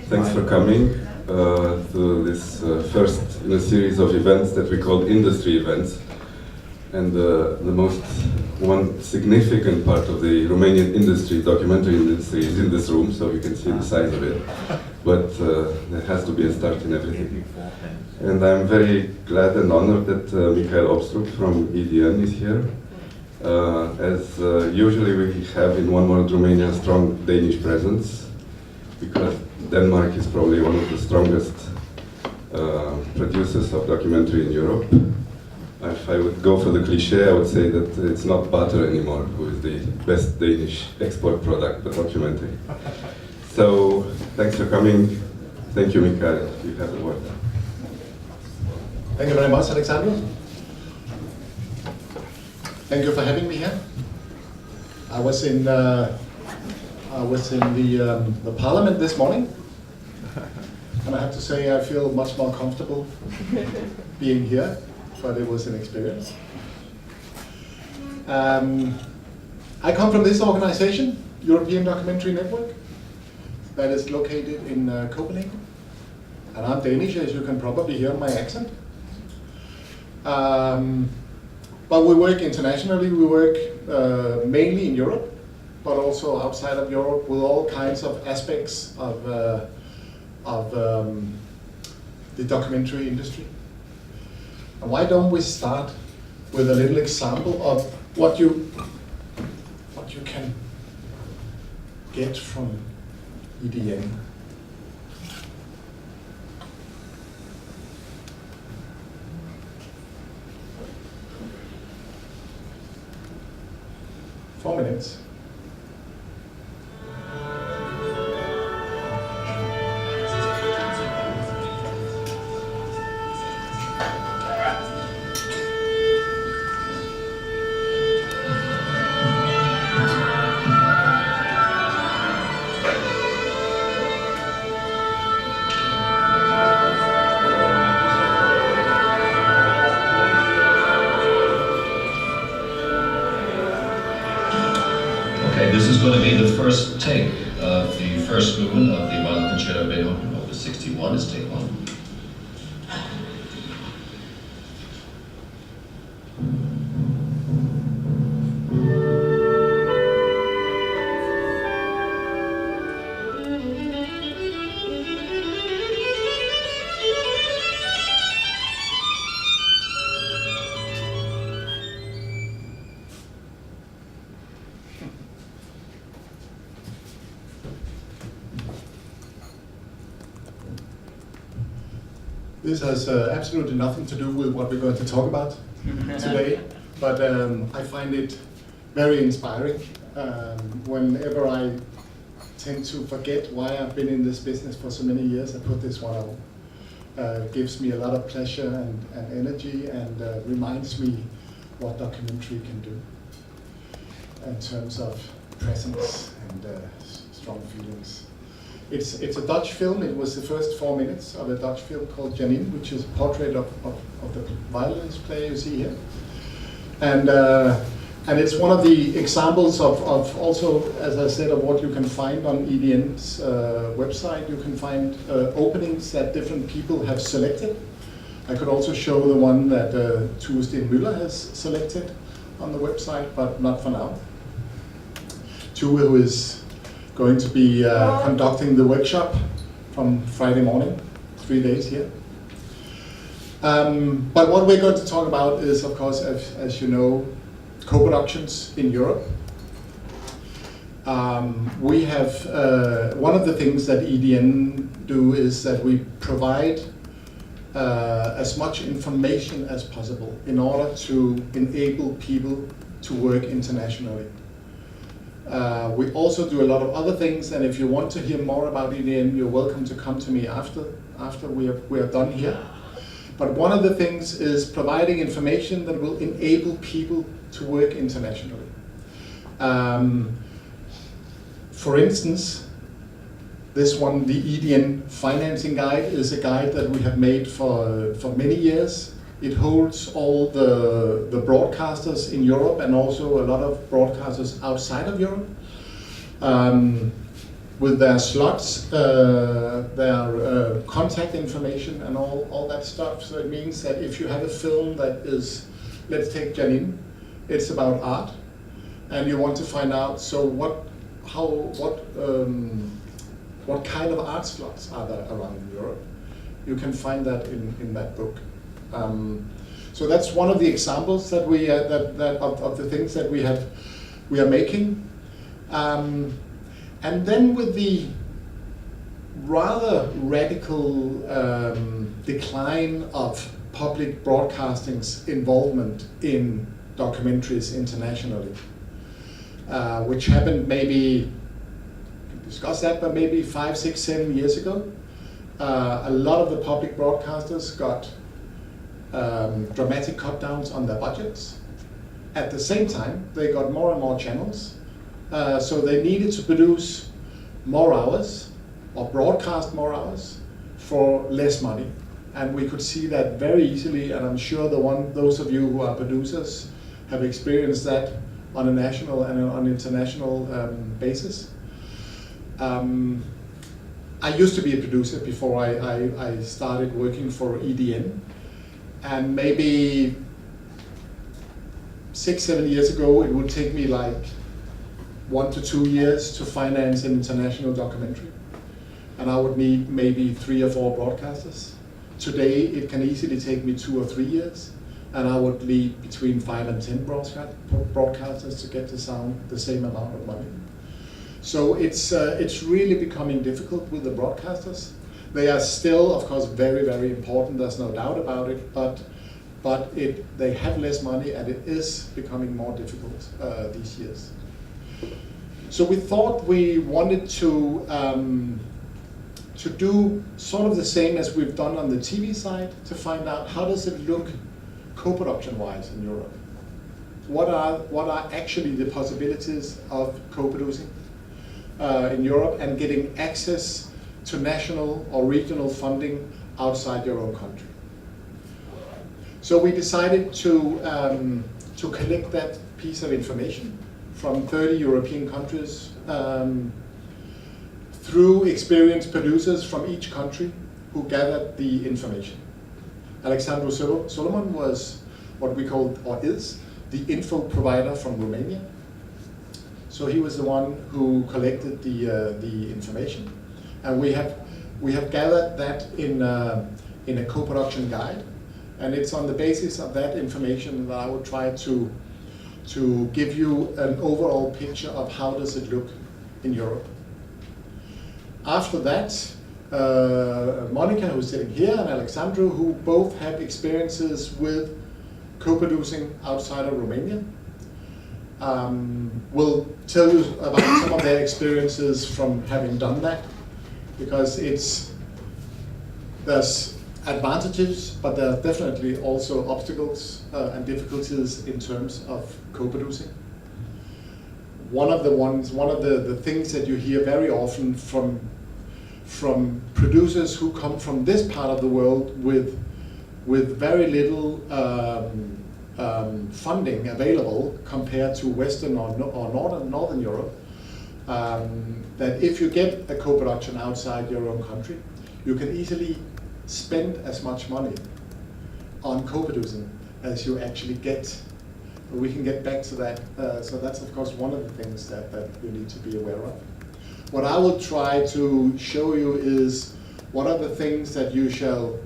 Thanks for coming to this first in a series of events that we call industry events. And the most one significant part of the Romanian industry, documentary industry, is in this room, so you can see the size of it. But there has to be a start in everything. And I'm very glad and honored that Mikael Opstrup from EDN is here. As usually we have in One World Romania a strong Danish presence, because Denmark is probably one of the strongest producers of documentary in Europe. If I would go for the cliché, I would say that it's not butter anymore who is the best Danish export product, but documentary. So, thanks for coming. Thank you, Mikael. You have the word. Thank you very much, Alexander. Thank you for having me here. I was in the Parliament this morning, and I have to say I feel much more comfortable being here, but it was an experience. I come from this organization, European Documentary Network, that is located in Copenhagen, and I'm Danish, as you can probably hear my accent. But we work internationally. We work mainly in Europe, but also outside of Europe with all kinds of aspects of the documentary industry. And why don't we start with a little example of what you can get from EDN. Four minutes. This is going to be the first take of the first movement of the Violin Concerto Beethoven, Opus 61, is take one. This has absolutely nothing to do with what we're going to talk about today, but I find it very inspiring. Whenever I tend to forget why I've been in this business for so many years, I put this one on. It gives me a lot of pleasure and energy, and reminds me what documentary can do in terms of presence and strong feelings. It's a Dutch film. It was the first 4 minutes of a Dutch film called Janine, which is a portrait of the violinist player you see here. And it's one of the examples of also, as I said, of what you can find on EDN's website. You can find openings that different people have selected. I could also show the one that Tue Sten Müller has selected on the website, but not for now. Tue, who is going to be conducting the workshop from Friday morning, 3 days here. But what we're going to talk about is, of course, as you know, co-productions in Europe. We have, one of the things that EDN do is that we provide as much information as possible in order to enable people to work internationally. We also do a lot of other things, and if you want to hear more about EDN, you're welcome to come to me after we are done here. But one of the things is providing information that will enable people to work internationally. For instance, this one, the EDN Financing Guide, is a guide that we have made for many years. It holds all the broadcasters in Europe and also a lot of broadcasters outside of Europe. with their slots, their contact information and all that stuff. So it means that if you have a film that is, let's take Janine, it's about art, and you want to find out, so what kind of art slots are there around Europe? You can find that in that book. So that's one of the examples that we of the things that we are making. And then with the rather radical decline of public broadcasting's involvement in documentaries internationally, which happened maybe, we can discuss that, but maybe 5, 6, 7 years ago. A lot of the public broadcasters got dramatic cut downs on their budgets. At the same time, they got more and more channels, so they needed to produce more hours or broadcast more hours for less money. And we could see that very easily, and I'm sure those of you who are producers have experienced that on a national and on international basis. I used to be a producer before I started working for EDN. And maybe 6, 7 years ago, it would take me like 1 to 2 years to finance an international documentary. And I would need maybe 3 or 4 broadcasters. Today, it can easily take me 2 or 3 years. And I would need between 5 and 10 broadcasters to get the same amount of money. So it's really becoming difficult with the broadcasters. They are still, of course, very, very important, there's no doubt about it, but they have less money and it is becoming more difficult these years. So we thought we wanted to do sort of the same as we've done on the TV side, to find out how does it look co-production-wise in Europe. What are actually the possibilities of co-producing in Europe and getting access to national or regional funding outside your own country. So we decided to collect that piece of information from 30 European countries through experienced producers from each country who gathered the information. Alexandru Solomon was what we called, or is, the info provider from Romania. So he was the one who collected the information. And we have gathered that in a co-production guide, and it's on the basis of that information that I will try to give you an overall picture of how does it look in Europe. After that, Monica, who's sitting here, and Alexandru, who both have experiences with co-producing outside of Romania, will tell you about some of their experiences from having done that. Because there's advantages, but there are definitely also obstacles and difficulties in terms of co-producing. One of the things that you hear very often from producers who come from this part of the world with very little funding available compared to Western or Northern Europe, that if you get a co-production outside your own country, you can easily spend as much money on co-producing as you actually get. We can get back to that. So that's of course one of the things that you need to be aware of. What I will try to show you is what are the things that you shall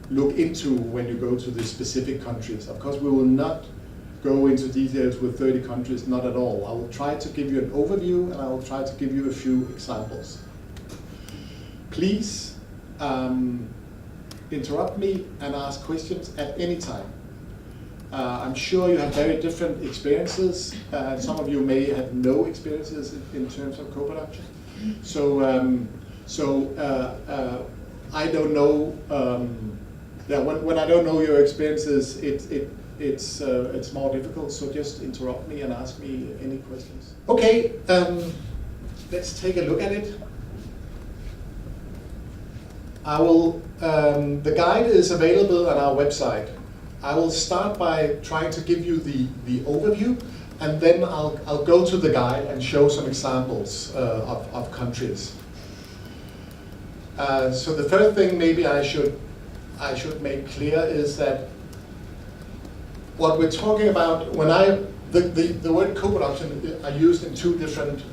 look into when you go to the specific countries. Of course, we will not go into details with 30 countries, not at all. I will try to give you an overview and I will try to give you a few examples. Please interrupt me and ask questions at any time. I'm sure you have very different experiences. Some of you may have no experiences in terms of co-production. So I don't know. When I don't know your experiences, it's more difficult. So just interrupt me and ask me any questions. Okay, let's take a look at it. I will. The guide is available on our website. I will start by trying to give you the overview. and then I'll go to the guide and show some examples of countries. So the first thing maybe I should make clear is that what we're talking about when the word co-production are used in two different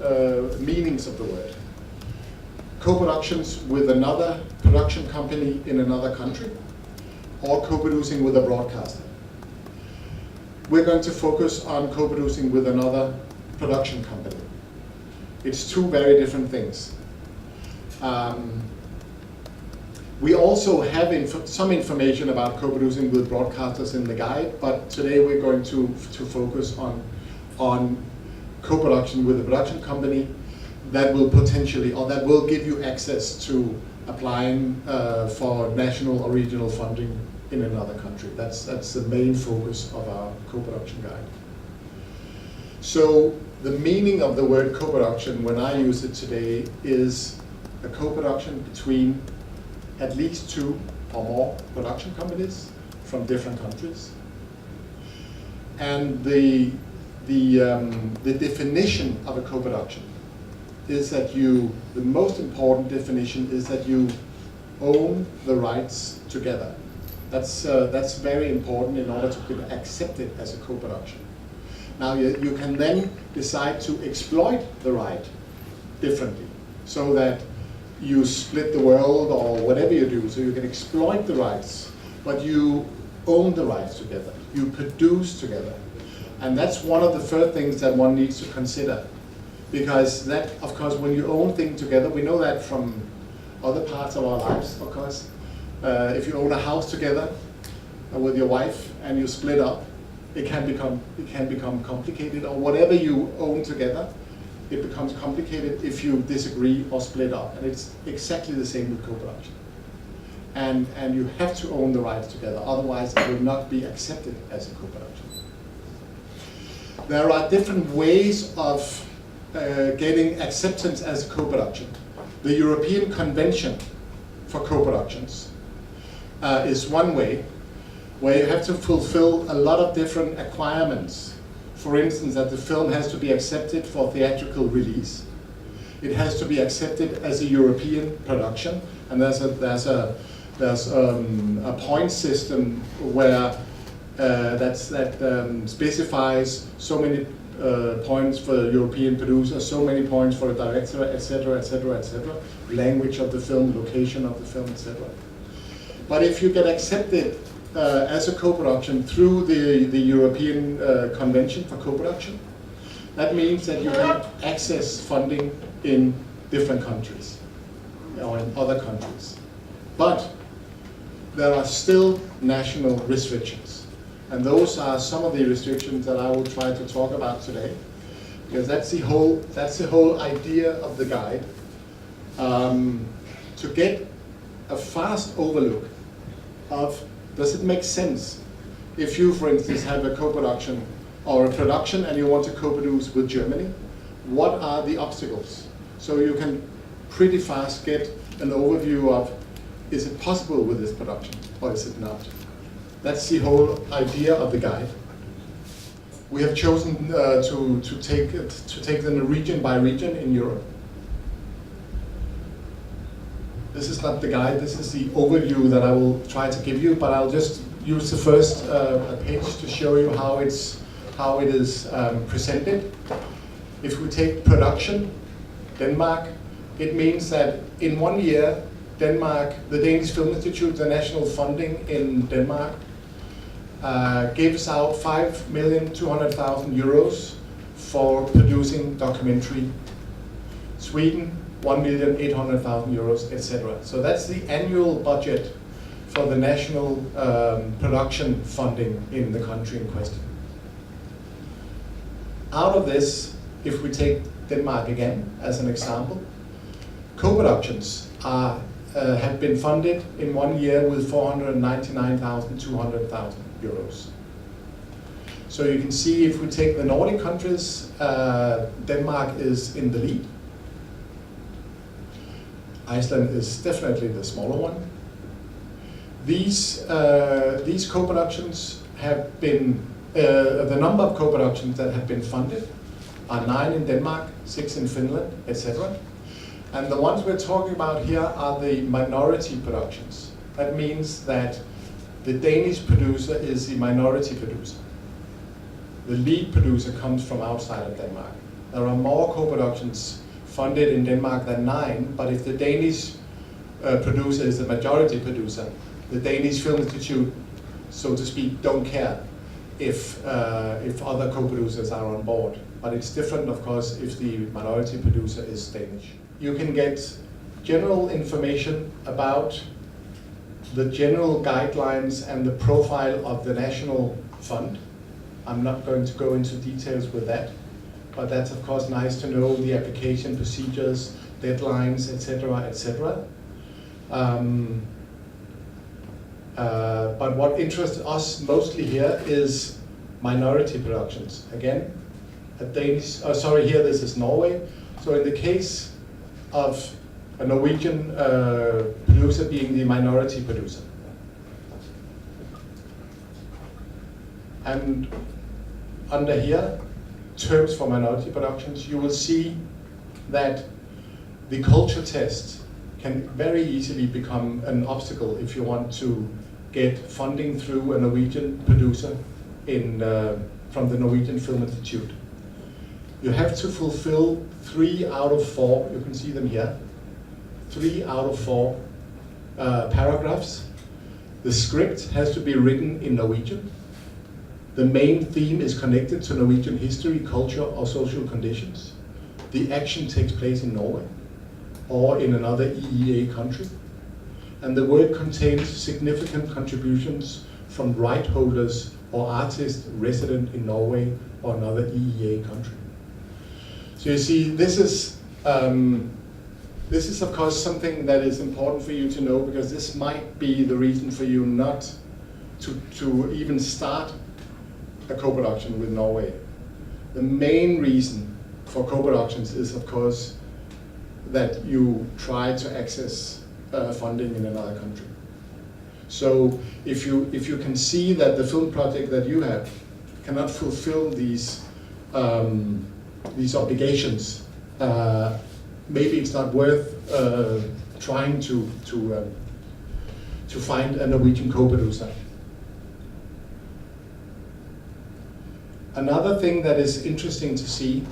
meanings of the word. Co-productions with another production company in another country, or co-producing with a broadcaster. We're going to focus on co-producing with another production company. It's two very different things. We also have some information about co-producing with broadcasters in the guide, but today we're going to focus on co-production with a production company that will potentially, or that will give you access to applying for national or regional funding in another country. That's the main focus of our co-production guide. So the meaning of the word co-production when I use it today is a co-production between at least two or more production companies from different countries. And the definition of a co-production is that the most important definition is that you own the rights together. That's very important in order to be accepted as a co-production. Now you can then decide to exploit the right differently, so that you split the world or whatever you do, so you can exploit the rights, but you own the rights together, you produce together. And that's one of the first things that one needs to consider. Because that, of course, when you own things together, we know that from other parts of our lives, of course. If you own a house together with your wife and you split up, it can become complicated, or whatever you own together, it becomes complicated if you disagree or split up. And it's exactly the same with co-production. And you have to own the rights together, otherwise it will not be accepted as a co-production. There are different ways of getting acceptance as a co-production. The European Convention for Co-productions is one way, where you have to fulfill a lot of different requirements. For instance, that the film has to be accepted for theatrical release. It has to be accepted as a European production, and there's a point system where that specifies so many points for the European producer, so many points for the director, etc., etc., etc. Language of the film, location of the film, etc. But if you get accepted as a co-production through the European Convention for Co-production, that means that you can access funding in different countries or in other countries. But there are still national restrictions. And those are some of the restrictions that I will try to talk about today, because that's the whole idea of the guide. To get a fast overlook of, does it make sense if you, for instance, have a co-production or a production and you want to co-produce with Germany? What are the obstacles? So you can pretty fast get an overview of, is it possible with this production or is it not? That's the whole idea of the guide. We have chosen to take them region by region in Europe. This is not the guide, this is the overview that I will try to give you, but I'll just use the first page to show you how it is presented. If we take production, Denmark, it means that in 1 year, Denmark, the Danish Film Institute, the national funding in Denmark, gives out 5,200,000 euros for producing documentary. Sweden, 1,800,000 euros, etc. So that's the annual budget for the national production funding in the country in question. Out of this, if we take Denmark again as an example, co-productions have been funded in 1 year with 499,200 euros. So you can see if we take the Nordic countries, Denmark is in the lead. Iceland is definitely the smaller one. These co-productions have been the number of co-productions that have been funded are 9 in Denmark, 6 in Finland, etc. And the ones we're talking about here are the minority productions. That means that the Danish producer is the minority producer. The lead producer comes from outside of Denmark. There are more co-productions funded in Denmark than 9, but if the Danish producer is the majority producer, the Danish Film Institute, so to speak, don't care if other co-producers are on board. But it's different, of course, if the minority producer is Danish. You can get general information about the general guidelines and the profile of the national fund. I'm not going to go into details with that, but that's of course nice to know the application procedures, deadlines, etc., etc. But what interests us mostly here is minority productions. Again, a Danish, here this is Norway. So in the case of a Norwegian producer being the minority producer. And under here, terms for minority productions, you will see that the culture test can very easily become an obstacle if you want to get funding through a Norwegian producer from the Norwegian Film Institute. You have to fulfill 3 out of 4, you can see them here, 3 out of 4 paragraphs. The script has to be written in Norwegian. The main theme is connected to Norwegian history, culture, or social conditions. The action takes place in Norway or in another EEA country. And the work contains significant contributions from right holders or artists resident in Norway or another EEA country. So you see, this is of course something that is important for you to know, because this might be the reason for you not to even start a co-production with Norway. The main reason for co-productions is of course that you try to access funding in another country. So if you can see that the film project that you have cannot fulfill these obligations, maybe it's not worth trying to find a Norwegian co-producer. Another thing that is interesting to see,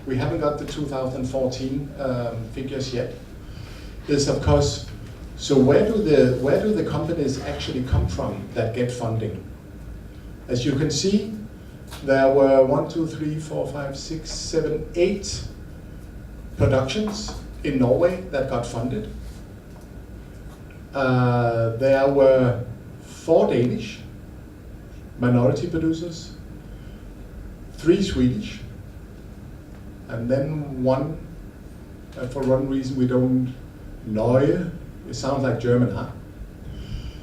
we haven't got the 2014 figures yet, is of course, so where do the companies actually come from that get funding? As you can see, there were 1, 2, 3, 4, 5, 6, 7, 8 productions in Norway that got funded. There were 4 Danish minority producers, 3 Swedish, and then 1, for one reason we don't know, it sounds like German, huh?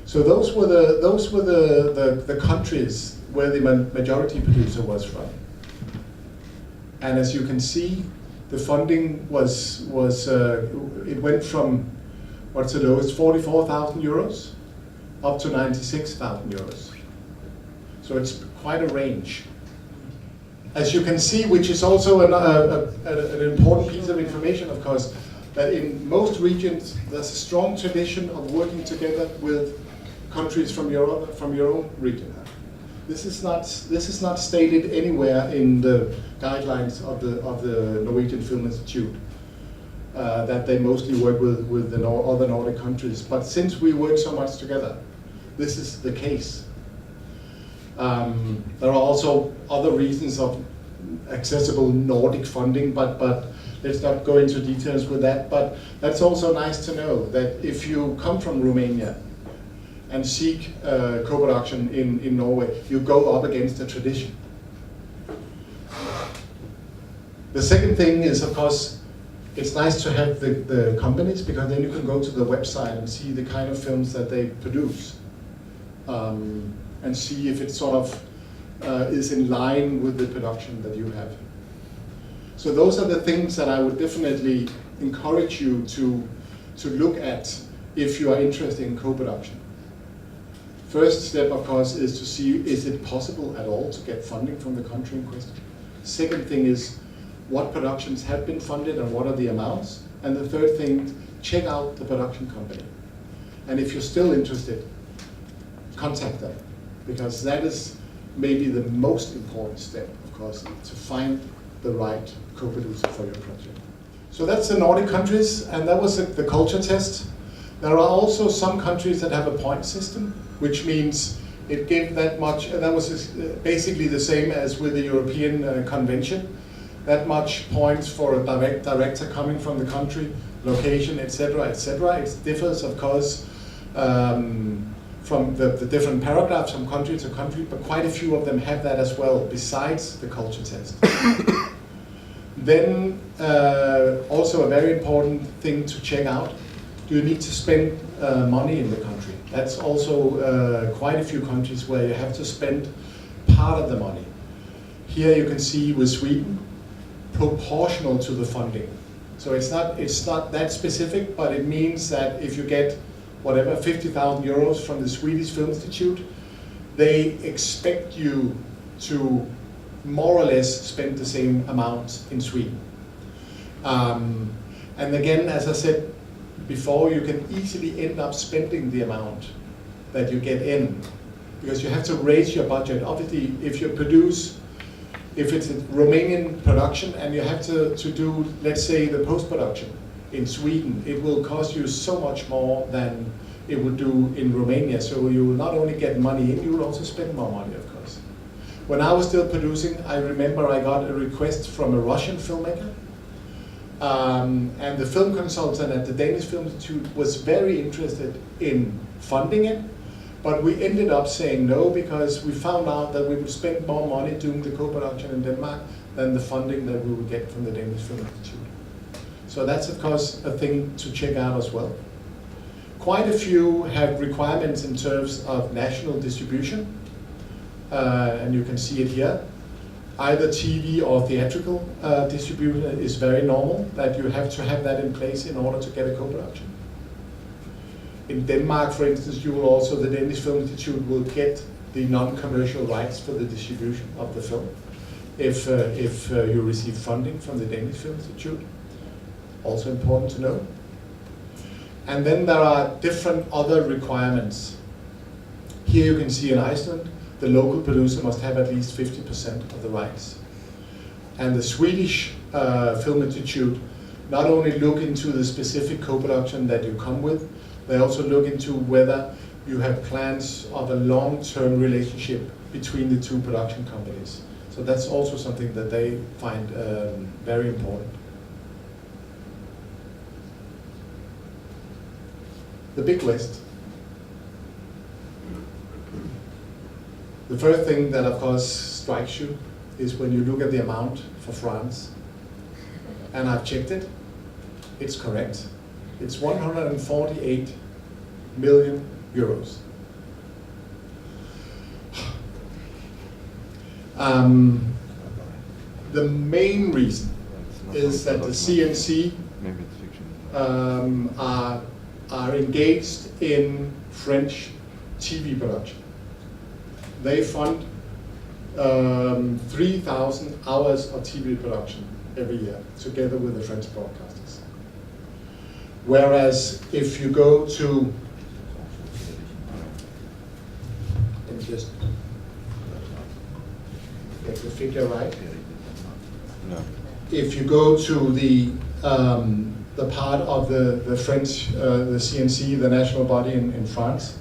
So those were the countries where the majority producer was from. And as you can see, the funding it went from, what's the lowest, 44,000 euros up to 96,000 euros. So it's quite a range. As you can see, which is also an important piece of information, of course, that in most regions there's a strong tradition of working together with countries from your own region. This is not stated anywhere in the guidelines of the Norwegian Film Institute that they mostly work with the other Nordic countries. But since we work so much together, this is the case. There are also other reasons of accessible Nordic funding, but let's not go into details with that. But that's also nice to know that if you come from Romania and seek co-production in Norway, you go up against a tradition. The second thing is, of course, it's nice to have the companies, because then you can go to the website and see the kind of films that they produce, and see if it sort of is in line with the production that you have. So those are the things that I would definitely encourage you to look at if you are interested in co-production. First step, of course, is to see, is it possible at all to get funding from the country in question? Second thing is, what productions have been funded and what are the amounts? And the third thing, check out the production company. And if you're still interested, contact them, because that is maybe the most important step, of course, to find the right co-producer for your project. So that's the Nordic countries, and that was the culture test. There are also some countries that have a point system, which means it gave that much, that was basically the same as with the European Convention, that much points for a director coming from the country, location, etc., etc. It differs, of course, from the different paragraphs from country to country, but quite a few of them have that as well, besides the culture test. Then, also a very important thing to check out, do you need to spend money in the country? That's also quite a few countries where you have to spend part of the money. Here you can see with Sweden, proportional to the funding. So it's not that specific, but it means that if you get whatever 50,000 euros from the Swedish Film Institute, they expect you to more or less spend the same amount in Sweden. And again, as I said before, you can easily end up spending the amount that you get in, because you have to raise your budget. Obviously, if you produce, if it's a Romanian production and you have to do, let's say, the post-production in Sweden, it will cost you so much more than it would do in Romania. So you will not only get money in, you will also spend more money, of course. When I was still producing, I remember I got a request from a Russian filmmaker. And the film consultant at the Danish Film Institute was very interested in funding it, but we ended up saying no, because we found out that we would spend more money doing the co-production in Denmark than the funding that we would get from the Danish Film Institute. So that's, of course, a thing to check out as well. Quite a few have requirements in terms of national distribution, and you can see it here. Either TV or theatrical distribution is very normal, that you have to have that in place in order to get a co-production. In Denmark, for instance, you will also, the Danish Film Institute will get the non-commercial rights for the distribution of the film if you receive funding from the Danish Film Institute. Also important to know. And then there are different other requirements. Here you can see in Iceland, the local producer must have at least 50% of the rights. And the Swedish Film Institute not only look into the specific co-production that you come with, they also look into whether you have plans of a long-term relationship between the two production companies. So that's also something that they find very important. The Big West. The first thing that, of course, strikes you is when you look at the amount for France. And I've checked it. It's correct. It's 148 million euros. The main reason is that the CNC are engaged in French TV production. They fund 3,000 hours of TV production every year, together with the French broadcasters. Whereas if you go to, let me just get the figure right. No. If you go to the part of the French, the CNC, the national body in France,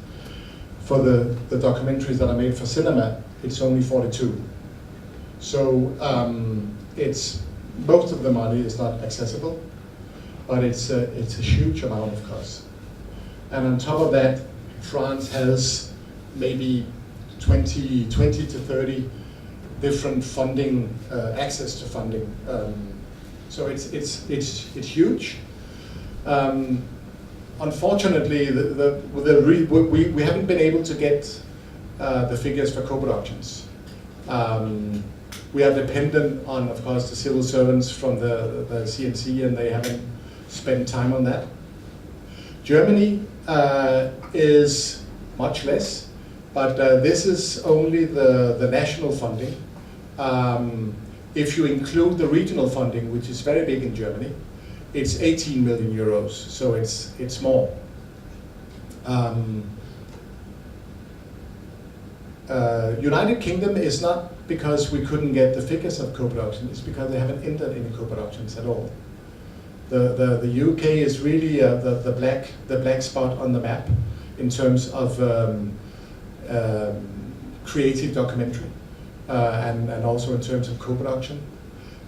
for the documentaries that are made for cinema, it's only 42. So it's, most of the money is not accessible, but it's a huge amount, of course. And on top of that, France has maybe 20 to 30 different funding, access to funding. So it's huge. Unfortunately, we haven't been able to get the figures for co-productions. We are dependent on, of course, the civil servants from the CNC, and they haven't spent time on that. Germany is much less. But this is only the national funding. If you include the regional funding, which is very big in Germany, it's 18 million euros, so it's more. United Kingdom is not because we couldn't get the figures of co-production, it's because they haven't entered any co-productions at all. The UK is really the black spot on the map in terms of creative documentary and also in terms of co-production.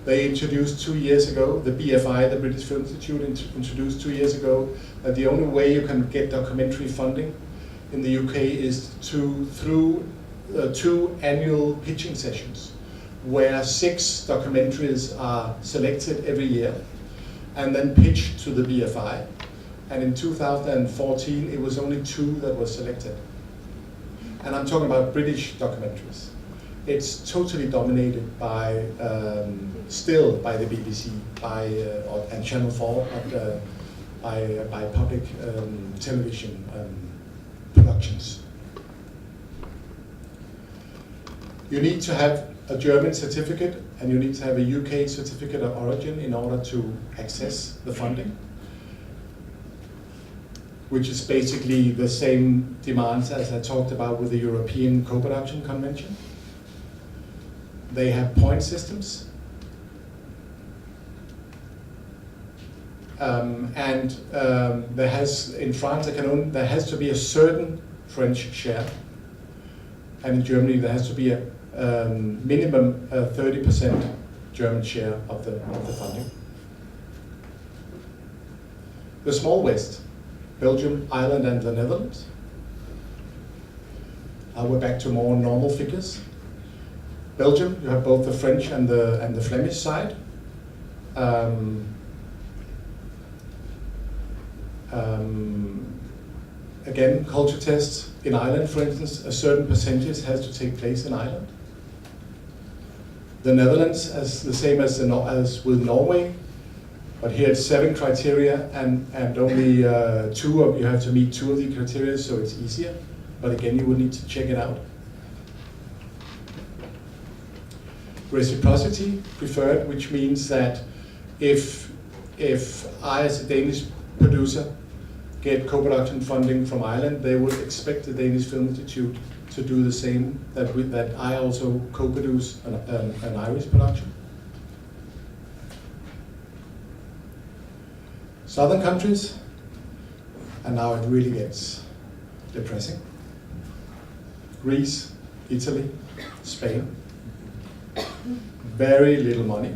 They introduced 2 years ago, the BFI, the British Film Institute, introduced 2 years ago that the only way you can get documentary funding in the UK is through 2 annual pitching sessions, where 6 documentaries are selected every year and then pitched to the BFI. And in 2014, it was only 2 that were selected. And I'm talking about British documentaries. It's totally dominated by, still by the BBC, and Channel 4, but by public television productions. You need to have a German certificate and you need to have a UK certificate of origin in order to access the funding, which is basically the same demands as I talked about with the European Co-production Convention. They have point systems. There has, in France, there has to be a certain French share, and in Germany there has to be a minimum 30% German share of the funding. The Small West, Belgium, Ireland, and the Netherlands. We're back to more normal figures. Belgium, you have both the French and the Flemish side. Again, culture tests in Ireland, for instance, a certain percentage has to take place in Ireland. The Netherlands, as the same as with Norway, but here it's 7 criteria and only you have to meet 2 of the criteria, so it's easier. But again, you would need to check it out. Reciprocity preferred, which means that if I, as a Danish producer, get co-production funding from Ireland, they would expect the Danish Film Institute to do the same, that I also co-produce an Irish production. Southern countries, and now it really gets depressing. Greece, Italy, Spain. Very little money,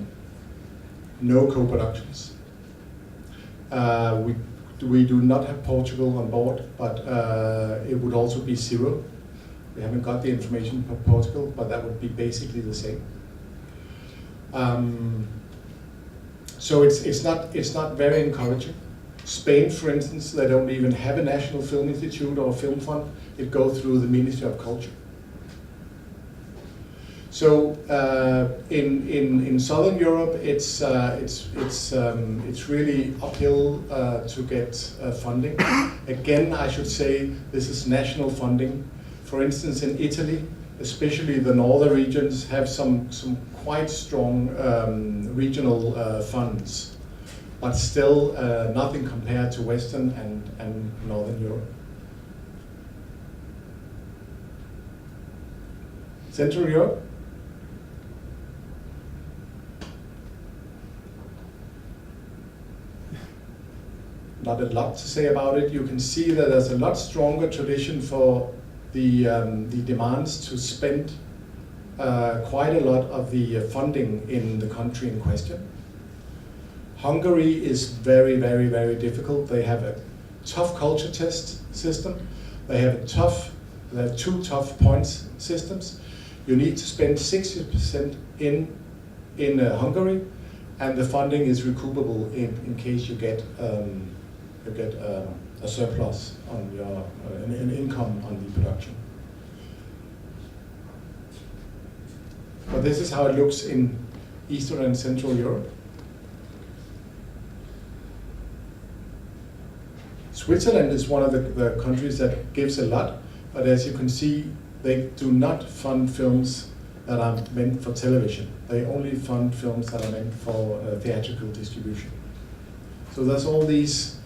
no co-productions. We do not have Portugal on board, but it would also be 0. We haven't got the information for Portugal, but that would be basically the same. So it's not very encouraging. Spain, for instance, they don't even have a national film institute or a film fund. It goes through the Ministry of Culture. So in Southern Europe, it's really uphill to get funding. Again, I should say this is national funding. For instance, in Italy, especially the northern regions have some quite strong regional funds, but still nothing compared to Western and Northern Europe. Central Europe. Not a lot to say about it. You can see that there's a lot stronger tradition for the demands to spend quite a lot of the funding in the country in question. Hungary is very, very, very difficult. They have a tough culture test system. They have 2 tough points systems. You need to spend 60% in Hungary, and the funding is recoupable in case you get a surplus on your an income on the production. But this is how it looks in Eastern and Central Europe. Switzerland is one of the countries that gives a lot, but as you can see, they do not fund films that are meant for television. They only fund films that are meant for theatrical distribution. So there's all these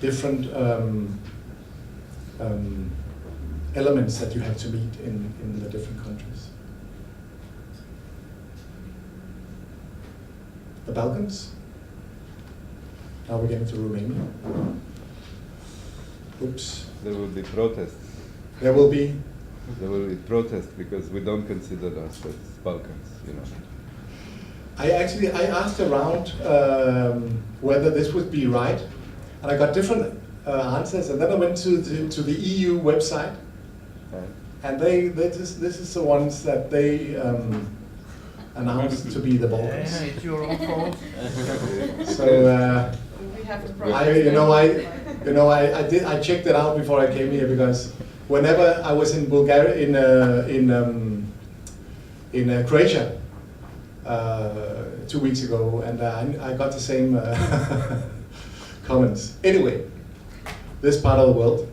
different elements that you have to meet in the different countries. The Balkans. Now we're getting to Romania. Oops. There will be protests. There will be. There will be protests because we don't consider us as Balkans, you know. I asked around whether this would be right, and I got different answers. And then I went to the EU website, Right. and this is the ones that they announced to be the Balkans. Yeah, it's your own fault. So We have to I checked it out before I came here, because whenever I was in Bulgaria, in Croatia 2 weeks ago, and I got the same comments. Anyway, this part of the world.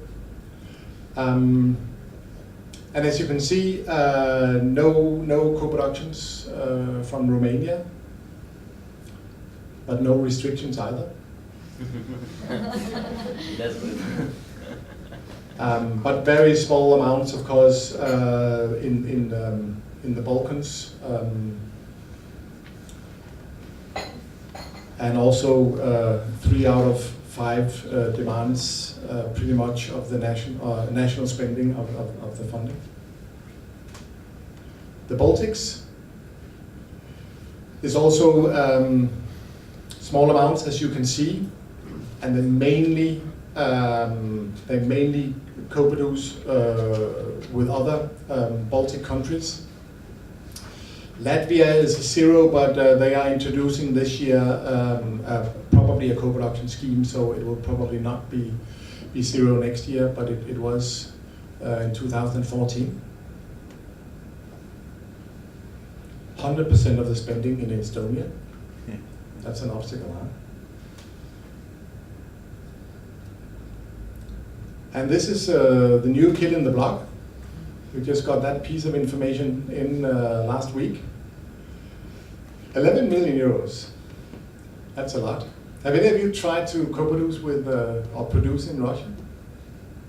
And as you can see, no co-productions from Romania, but no restrictions either. That's good. But very small amounts, of course, in the Balkans, and also 3 out of 5 demands pretty much of the national spending of the funding. The Baltics is also small amounts, as you can see, and they mainly co-produce with other Baltic countries. Latvia is 0, but they are introducing this year probably a co-production scheme, so it will probably not be 0 next year, but it was in 2014. 100% of the spending in Estonia. That's an obstacle, huh? And this is the new kid in the block. We just got that piece of information in last week. 11 million euros. That's a lot. Have any of you tried to co-produce with or produce in Russia?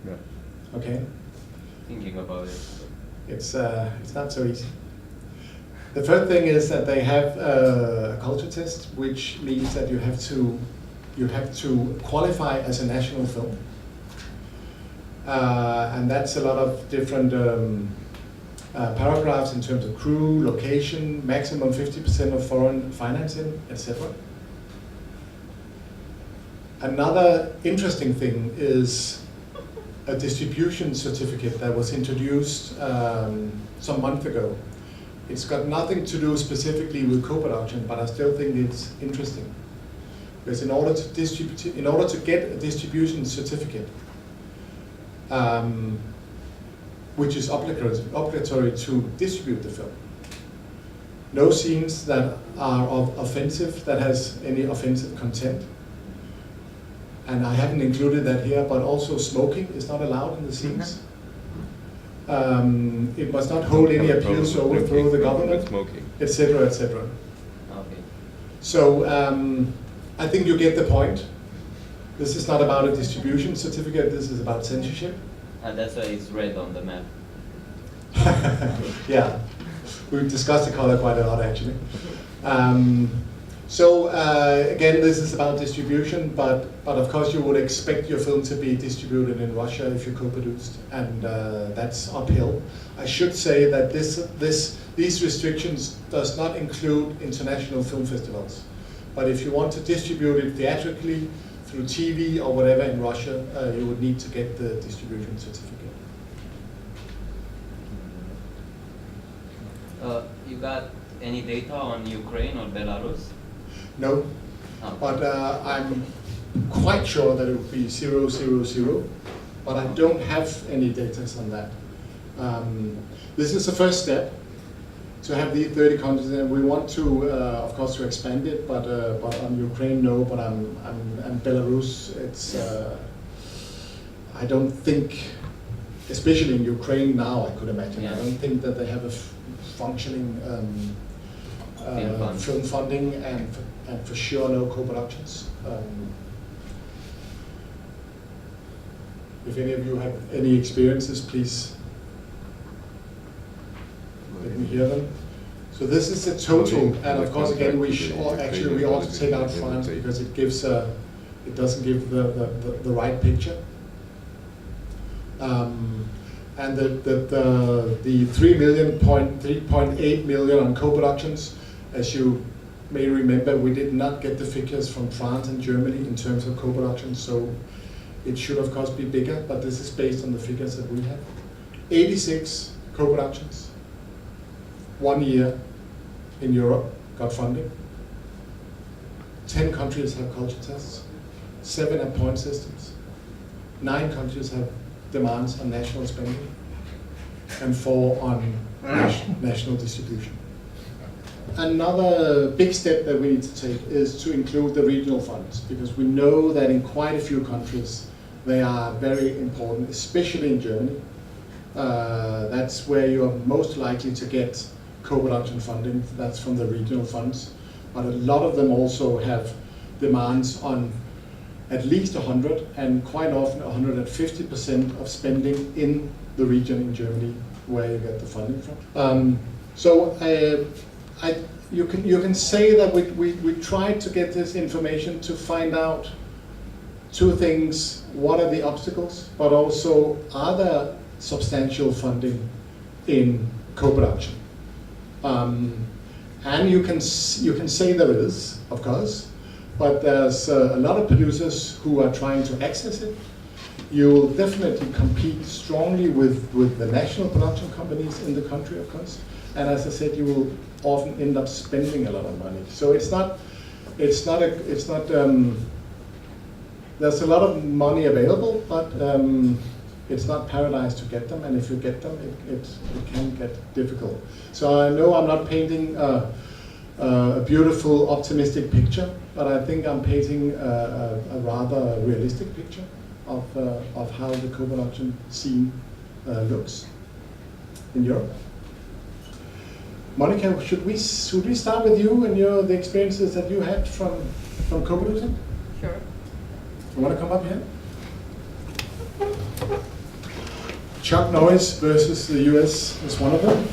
Yeah. Okay. Thinking about it. It's not so easy. The first thing is that they have a culture test, which means that you have to qualify as a national film. And that's a lot of different paragraphs in terms of crew, location, maximum 50% of foreign financing, etc. Another interesting thing is a distribution certificate that was introduced some month ago. It's got nothing to do specifically with co-production, but I still think it's interesting. Because in order to get a distribution certificate, which is obligatory to distribute the film. No scenes that are offensive, that has any offensive content. And I haven't included that here, but also smoking is not allowed in the scenes. It must not hold any appeals to overthrow the government, etc., etc. Okay. So I think you get the point. This is not about a distribution certificate, this is about censorship. That's why it's red on the map. Yeah, we've discussed the color quite a lot actually. Again, this is about distribution, but of course you would expect your film to be distributed in Russia if you co-produced, and that's uphill. I should say that these restrictions does not include international film festivals. But if you want to distribute it theatrically, through TV or whatever in Russia, you would need to get the distribution certificate. You got any data on Ukraine or Belarus? No, but I'm quite sure that it would be 000, but I don't have any data on that. This is the first step to have the 30 countries, and we want to, of course, to expand it. But on Ukraine, no. But on Belarus, it's. I don't think especially in Ukraine now, I could imagine. Yeah. I don't think that they have a functioning film funding, and for sure no co-productions. If any of you have any experiences, please let me hear them. So this is the total, and of course again we ought to take out France because it gives it doesn't give the right picture. And the 3.8 million on co-productions, as you may remember, we did not get the figures from France and Germany in terms of co-productions, so it should of course be bigger, but this is based on the figures that we have. 86 co-productions, 1 year in Europe got funding. 10 countries have culture tests, 7 have point systems, 9 countries have demands on national spending, and 4 on national distribution. Another big step that we need to take is to include the regional funds, because we know that in quite a few countries they are very important, especially in Germany. That's where you are most likely to get co-production funding, that's from the regional funds. But a lot of them also have demands on at least 100 and quite often 150% of spending in the region in Germany where you get the funding from. You can say that we tried to get this information to find out 2 things: what are the obstacles, but also are there substantial funding in co-production? And you can say there is, of course, but there's a lot of producers who are trying to access it. You will definitely compete strongly with the national production companies in the country, of course. And as I said, you will often end up spending a lot of money. So there's a lot of money available, but it's not paradise to get them. And if you get them, it can get difficult. So I know I'm not painting a beautiful, optimistic picture, but I think I'm painting a rather realistic picture of how the co-production scene looks in Europe. Monica, should we start with you and the experiences that you had from co-producing? Sure. You want to come up here? Chuck Norris versus the US is one of them.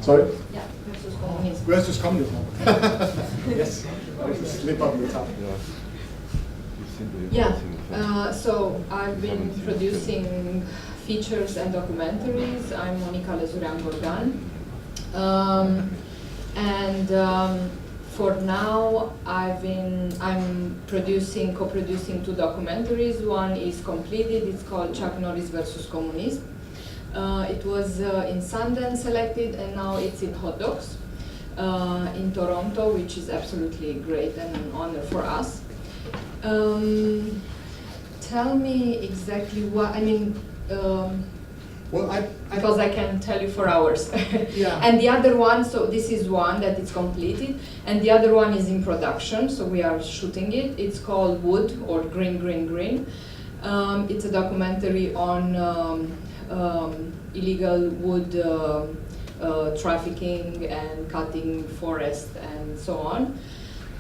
Sorry? Yeah, versus communism. Versus communism. Yes, slip up the top. Yeah, so I've been producing features and documentaries. I'm Monica Lezurean-Gorgan. For now, I'm co-producing 2 documentaries. One is completed. It's called Chuck Norris versus Communism. It was in Sundance selected, and now it's in Hot Docs in Toronto, which is absolutely great and an honor for us. Tell me exactly what I mean. Because I can tell you for hours. Yeah. And the other one, so this is one that is completed, and the other one is in production, so we are shooting it. It's called Wood, or Green, Green, Green. It's a documentary on illegal wood trafficking and cutting forest and so on.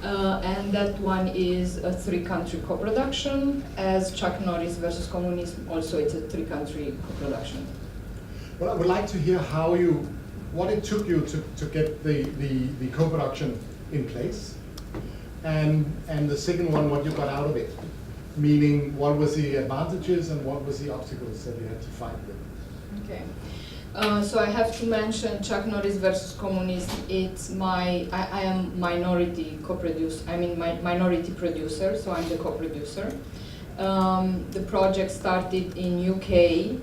And that one is a 3-country co-production, as Chuck Norris versus Communism, also it's a 3-country co-production. Well, I would like to hear what it took you to get the co-production in place, and the second one, what you got out of it, meaning what was the advantages and what was the obstacles that you had to fight with. Okay. So I have to mention Chuck Norris versus Communism. I am minority co-producer. I mean, minority producer. So I'm the co-producer. The project started in UK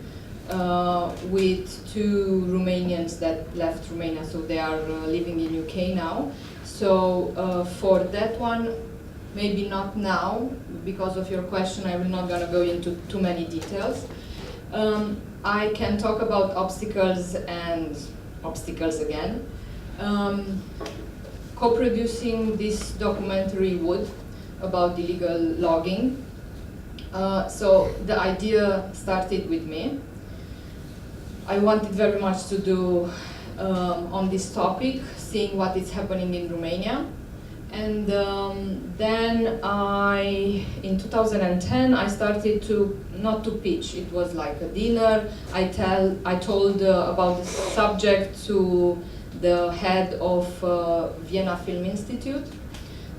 with 2 Romanians that left Romania, so they are living in UK now. So for that one, maybe not now, because of your question, I'm not going to go into too many details. I can talk about obstacles and obstacles again. Co-producing this documentary Wood about illegal logging So the idea started with me. I wanted very much to do on this topic, seeing what is happening in Romania. And then in 2010, I started to, not to pitch, it was like a dinner. I told about the subject to the head of Vienna Film Institute,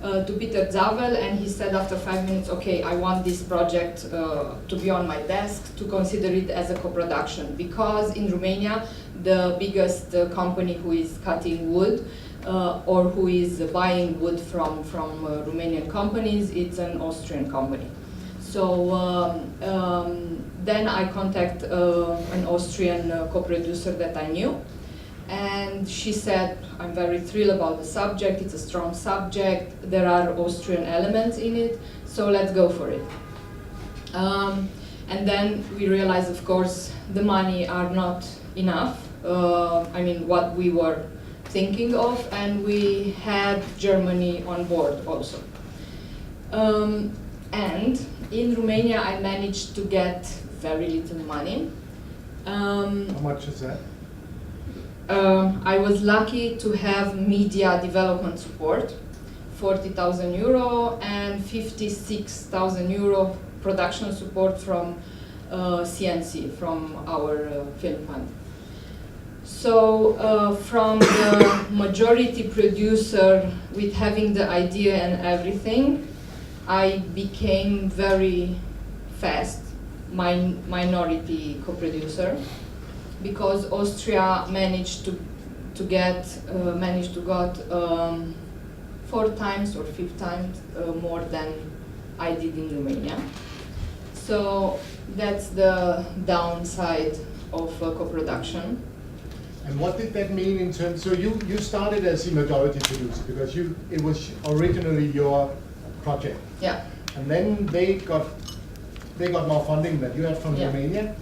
to Peter Zavel, and he said after 5 minutes, okay, I want this project to be on my desk, to consider it as a co-production, because in Romania, the biggest company who is cutting wood or who is buying wood from Romanian companies, it's an Austrian company. So then I contact an Austrian co-producer that I knew, and she said, I'm very thrilled about the subject, it's a strong subject, there are Austrian elements in it, so let's go for it. And then we realized, of course, the money are not enough, I mean, what we were thinking of, and we had Germany on board also. And in Romania, I managed to get very little money. How much is that? I was lucky to have media development support, 40,000 euro, and 56,000 euro production support from CNC, from our film fund. So from the majority producer with having the idea and everything, I became very fast minority co-producer, because Austria managed to get 4 times or 5 times more than I did in Romania. So that's the downside of co-production. And what did that mean in terms? So you started as a majority producer because it was originally your project. Yeah. And then they got more funding than you had from Yeah. Romania.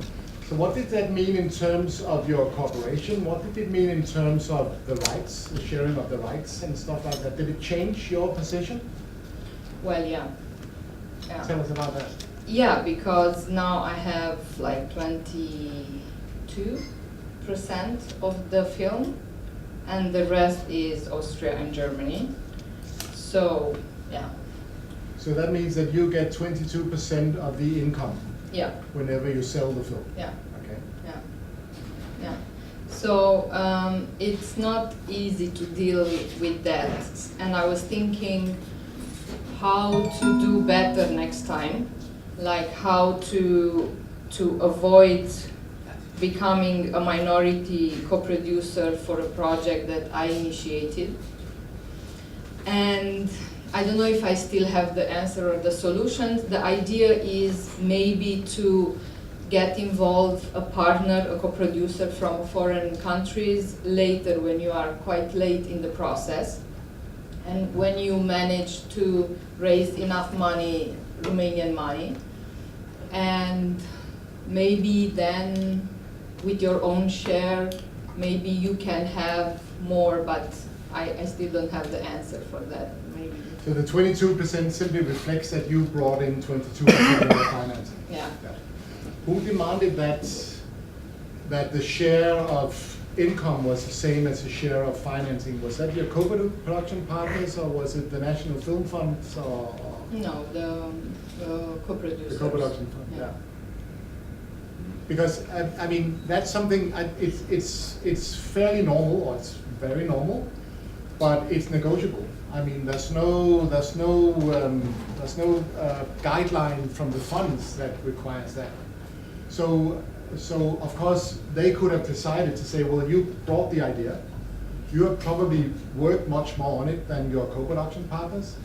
So what did that mean in terms of your cooperation? What did it mean in terms of the rights, the sharing of the rights and stuff like that? Did it change your position? Well, yeah. Tell us about that. Yeah, because now I have like 22% of the film, and the rest is Austria and Germany. So, yeah. So that means that you get 22% of the income. Yeah. Whenever you sell the film. Yeah. Okay. Yeah. Yeah. So it's not easy to deal with that, and I was thinking how to do better next time, like how to avoid becoming a minority co-producer for a project that I initiated. And I don't know if I still have the answer or the solutions. The idea is maybe to get involved a partner, a co-producer from foreign countries later, when you are quite late in the process. And when you manage to raise enough money, Romanian money, and maybe then with your own share, maybe you can have more, but I still don't have the answer for that. Maybe. So the 22% simply reflects that you brought in 22% of the financing. Yeah. Who demanded that the share of income was the same as the share of financing? Was that your co-production partners, or was it the National Film Funds, or? No, the co-producers. The co-production fund, yeah. Because I mean that's something. It's fairly normal, or it's very normal, but it's negotiable. I mean, there's no guideline from the funds that requires that. So of course they could have decided to say, well, you brought the idea, you have probably worked much more on it than your co-production partners,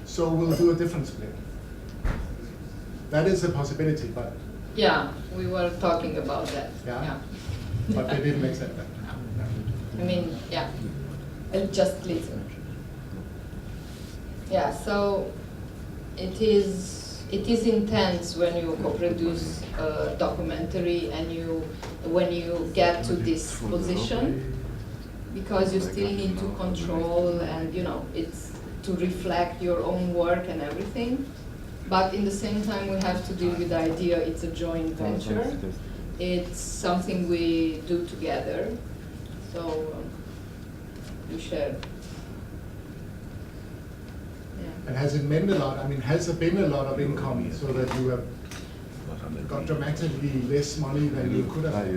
so we'll do a different split. That is a possibility, but yeah, we were talking about that. yeah. But they didn't accept that. I mean, yeah, just listen. Yeah, so it is intense when you co-produce a documentary and when you get to this position, because you still need to control and it's to reflect your own work and everything. But in the same time, we have to deal with the idea it's a joint venture. It's something we do together. So we share. Yeah. And has it meant a lot? I mean, has there been a lot of income so that you have got dramatically less money than you could have?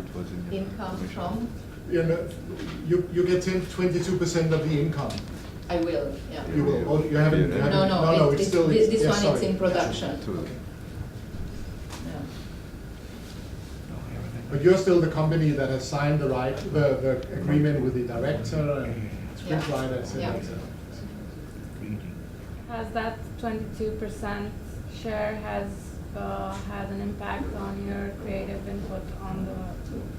Income from? You know, you get 22% of the income. I will, yeah. You will. Or you haven't. You haven't No, it's still. this yeah, one sorry. is in production. Okay. Yeah. But you're still the company that has signed the agreement with the director and scriptwriter, etc. Yeah. Has that 22% share has had an impact on your creative input on the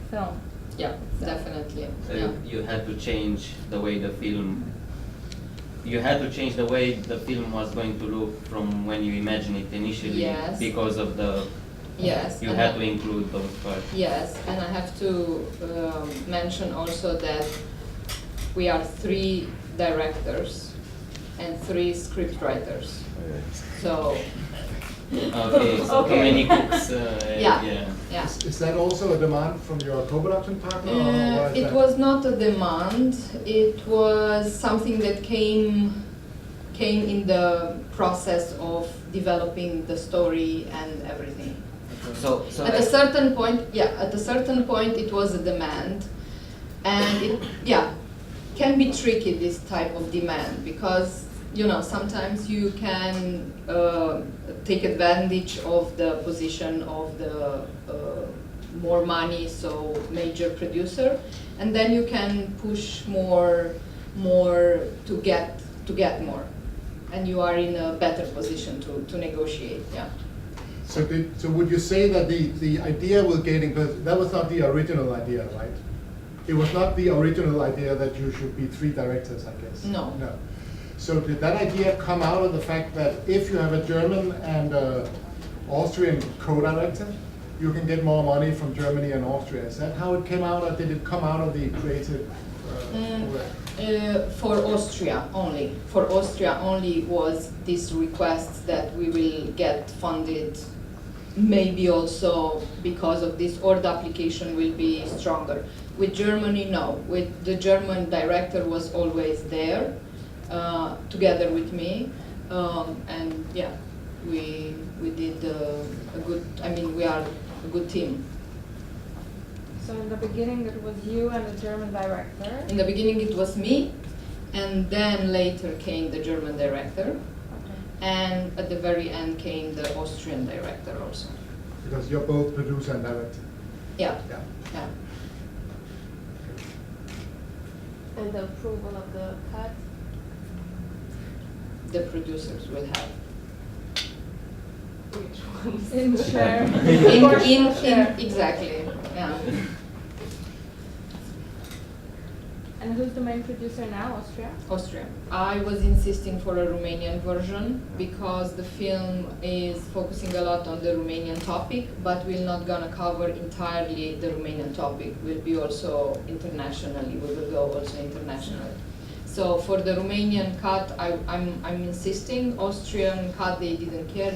film? Yeah, definitely. So Yeah. you had to change the way the film. You had to change the way the film was going to look from when you imagined it initially, Yes. because of the. Yes. You and had to include those parts. Yes, and I have to mention also that we are 3 directors and 3 scriptwriters. So Okay, so Okay. how many cooks? Yeah. Yeah. Is that also a demand from your co-production partner? or what is It that? was not a demand. It was something that came in the process of developing the story and everything. So At a certain point, it was a demand, and it can be tricky, this type of demand, because sometimes you can take advantage of the position of the more money, so major producer, and then you can push more to get more, and you are in a better position to negotiate. Yeah. So would you say that the idea with getting, because that was not the original idea, right? It was not the original idea that you should be 3 directors, I guess. No. No. So did that idea come out of the fact that if you have a German and Austrian co-director, you can get more money from Germany and Austria? Is that how it came out, or did it come out of the creative? For Austria only. For Austria only was this request that we will get funded, maybe also because of this, or the application will be stronger. With Germany, no. With the German director was always there, together with me, and yeah, we did a good. I mean, we are a good team. So in the beginning it was you and the German director. In the beginning, it was me, and then later came the German director, Okay. and at the very end came the Austrian director also. Because you're both producer and director. Yeah, Yeah. yeah. And the approval of the cut? The producers will have. Which ones? In share. Exactly, yeah. And who's the main producer now, Austria? Austria. I was insisting for a Romanian version because the film is focusing a lot on the Romanian topic, but we're not gonna cover entirely the Romanian topic. We'll be also internationally. We will go also internationally. So for the Romanian cut, I'm insisting. Austrian cut, they didn't care.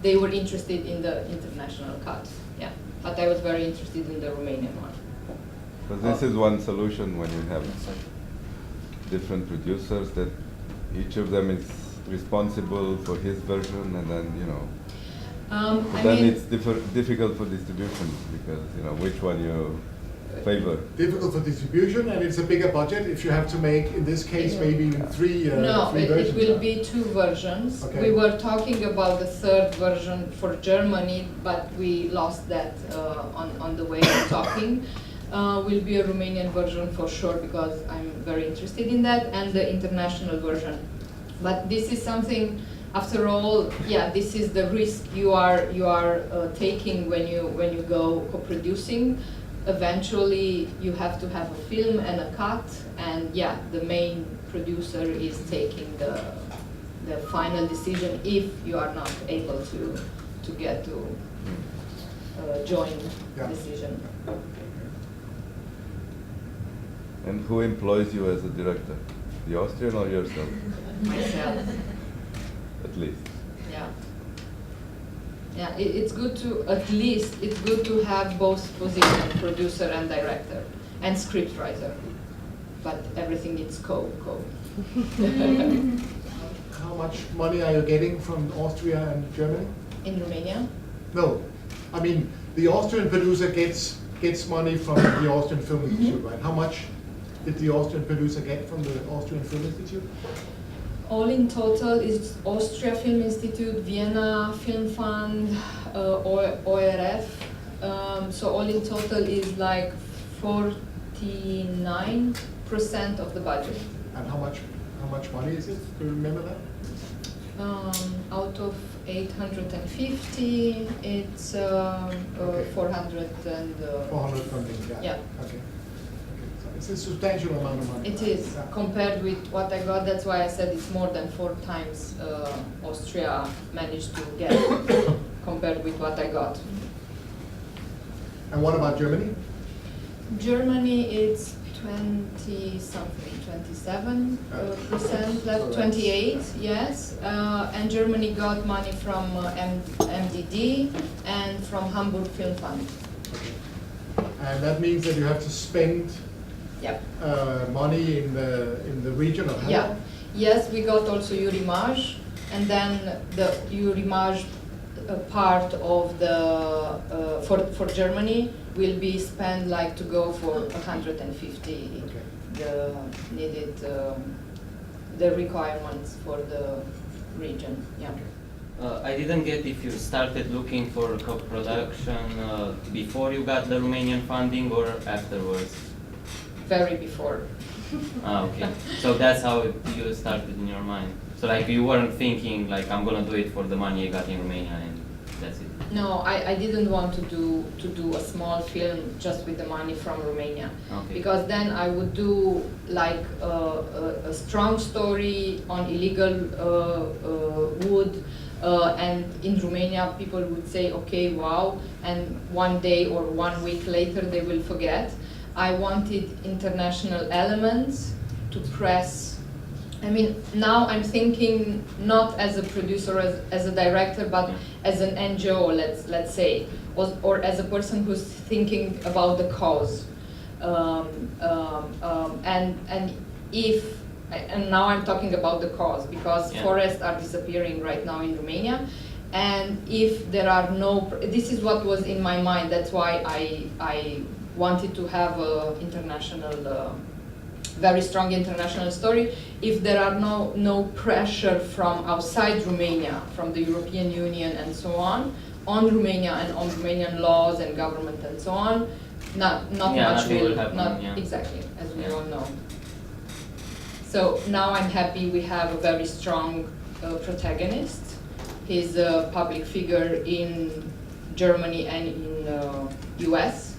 They were interested in the international cut. Yeah, but I was very interested in the Romanian one. But this is one solution when you have different producers, that each of them is responsible for his version, and then but then it's difficult for distribution, because which one you favor. Difficult for distribution, and it's a bigger budget if you have to make, in this case, maybe even three No, three it versions. will be 2 versions. Okay. We were talking about the 3rd version for Germany, but we lost that on the way of talking. Will be a Romanian version for sure, because I'm very interested in that, and the international version. But this is something, after all, this is the risk you are taking when you go co-producing. Eventually, you have to have a film and a cut, and the main producer is taking the final decision if you are not able to get to joint decision. And who employs you as a director? The Austrian or yourself? Myself. At least. Yeah, it's good to, at least, it's good to have both positions, producer and director, and script writer. But everything is co. How much money are you getting from Austria and Germany? In Romania? No, I mean, the Austrian producer gets money from the Austrian Film Institute, right? How much did the Austrian producer get from the Austrian Film Institute? All in total is Austria Film Institute, Vienna Film Fund, ORF. So all in total is like 49% of the budget. And how much money is it? Do you remember that? Out of 850, it's Okay. 400 and 400 something, yeah. Yeah. Okay. So it's a substantial amount of money. It is, Yeah. compared with what I got. That's why I said it's more than 4 times Austria managed to get compared with what I got. And what about Germany? Germany, it's 20 something, 27% left, 28, yes. And Germany got money from MDD and from Hamburg Film Fund. And that means that you have to spend Yep. money in the region of Yeah. Hamburg? Yes, we got also Urimage, and then the Urimage part of the for Germany will be spent like to go for 150 Okay. the needed the requirements for the region. Yeah. I didn't get if you started looking for co-production before you got the Romanian funding or afterwards. Very before. Okay. So that's how you started in your mind. So like you weren't thinking like I'm gonna do it for the money I got in Romania and that's it. No, I didn't want to do a small film just with the money from Romania. Okay. Because then I would do like a strong story on illegal wood, and in Romania people would say, okay, wow, and one day or 1 week later they will forget. I wanted international elements to press. I mean, now I'm thinking not as a producer, as a director, but as an NGO, let's say, or as a person who's thinking about the cause. And now I'm talking about the cause, because forests are disappearing right now in Romania. And if there are this is what was in my mind, that's why I wanted to have a international, very strong international story. If there are no pressure from outside Romania, from the European Union and so on Romania and on Romanian laws and government and so on, not much will happen. Exactly, as we all know. So now I'm happy we have a very strong protagonist. He's a public figure in Germany and in US,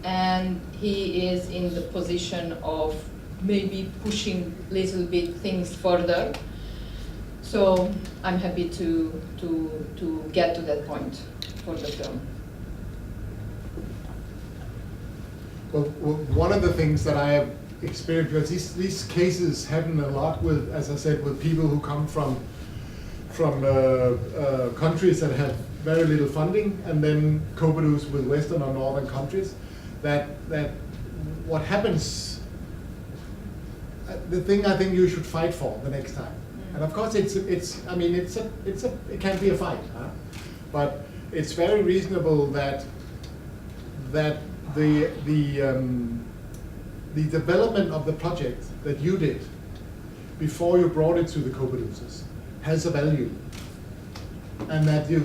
and he is in the position of maybe pushing little bit things further. So I'm happy to get to that point for the film. Well, one of the things that I have experienced, because these cases happen a lot with, as I said, with people who come from countries that have very little funding and then co-produce with Western or Northern countries, that what happens, the thing I think you should fight for the next time. And of course it can be a fight, huh? But it's very reasonable that the development of the project that you did before you brought it to the co-producers has a value, and that you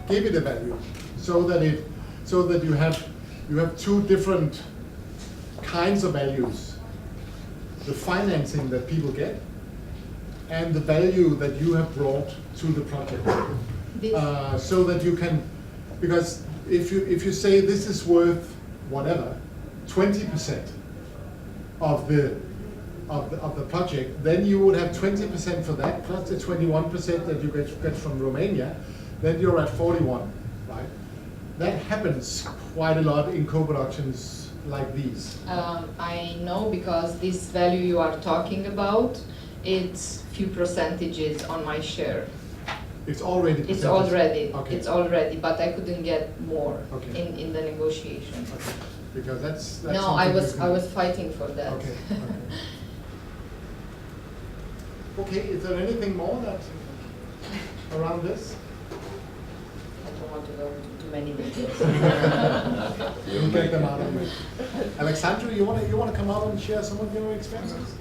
give it a value, so that you have two different kinds of values: the financing that people get and the value that you have brought to the project. So that you can, because if you say this is worth whatever, 20% of the project, then you would have 20% for that plus the 21% that you get from Romania, then you're at 41, right? That happens quite a lot in co-productions like these. I know, because this value you are talking about, it's few percentages on my share. It's already It's percentage. already, Okay. it's already, but I couldn't get more Okay. in the negotiation. Okay. Because that's No, something I you was fighting for that. Okay. Okay, is there anything more that around this? I don't want to go into too many details. We'll get them out of the way. Alexandra, you wanna come out and share some of your experiences?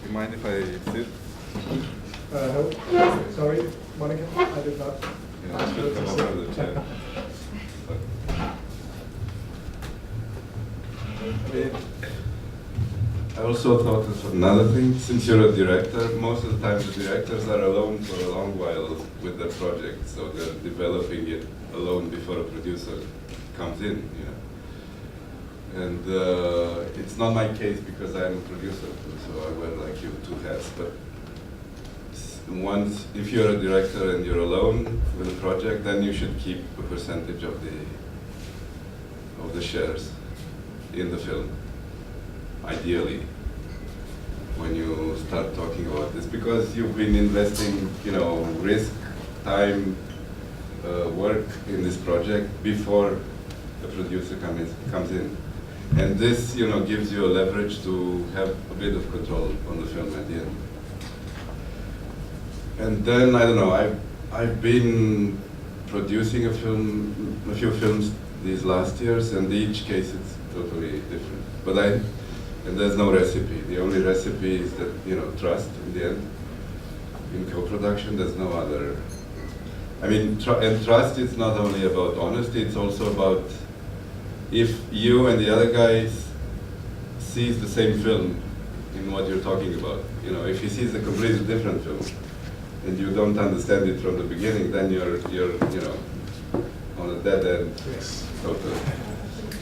You mind if I sit? No. Sorry, Monica, I did not. Yeah, I should come over the chair. I also thought of another thing. Since you're a director, most of the time the directors are alone for a long while with their project, so they're developing it alone before a producer comes in, you know. And it's not my case because I'm a producer, so I wear like you two hats. But once, if you're a director and you're alone with a project, then you should keep a percentage of the shares in the film, ideally, when you start talking about this, because you've been investing, you know, risk, time, work in this project before the producer comes in. And this, you know, gives you a leverage to have a bit of control on the film at the end. And then, I don't know, I've been producing a few films these last years, and each case it's totally different. But and there's no recipe. The only recipe is that, you know, trust in the end. In co-production, there's no other. I mean, and trust is not only about honesty, it's also about if you and the other guys sees the same film in what you're talking about. You know, if he sees a completely different film and you don't understand it from the beginning, then you're you know, on a dead end. Yes. Totally.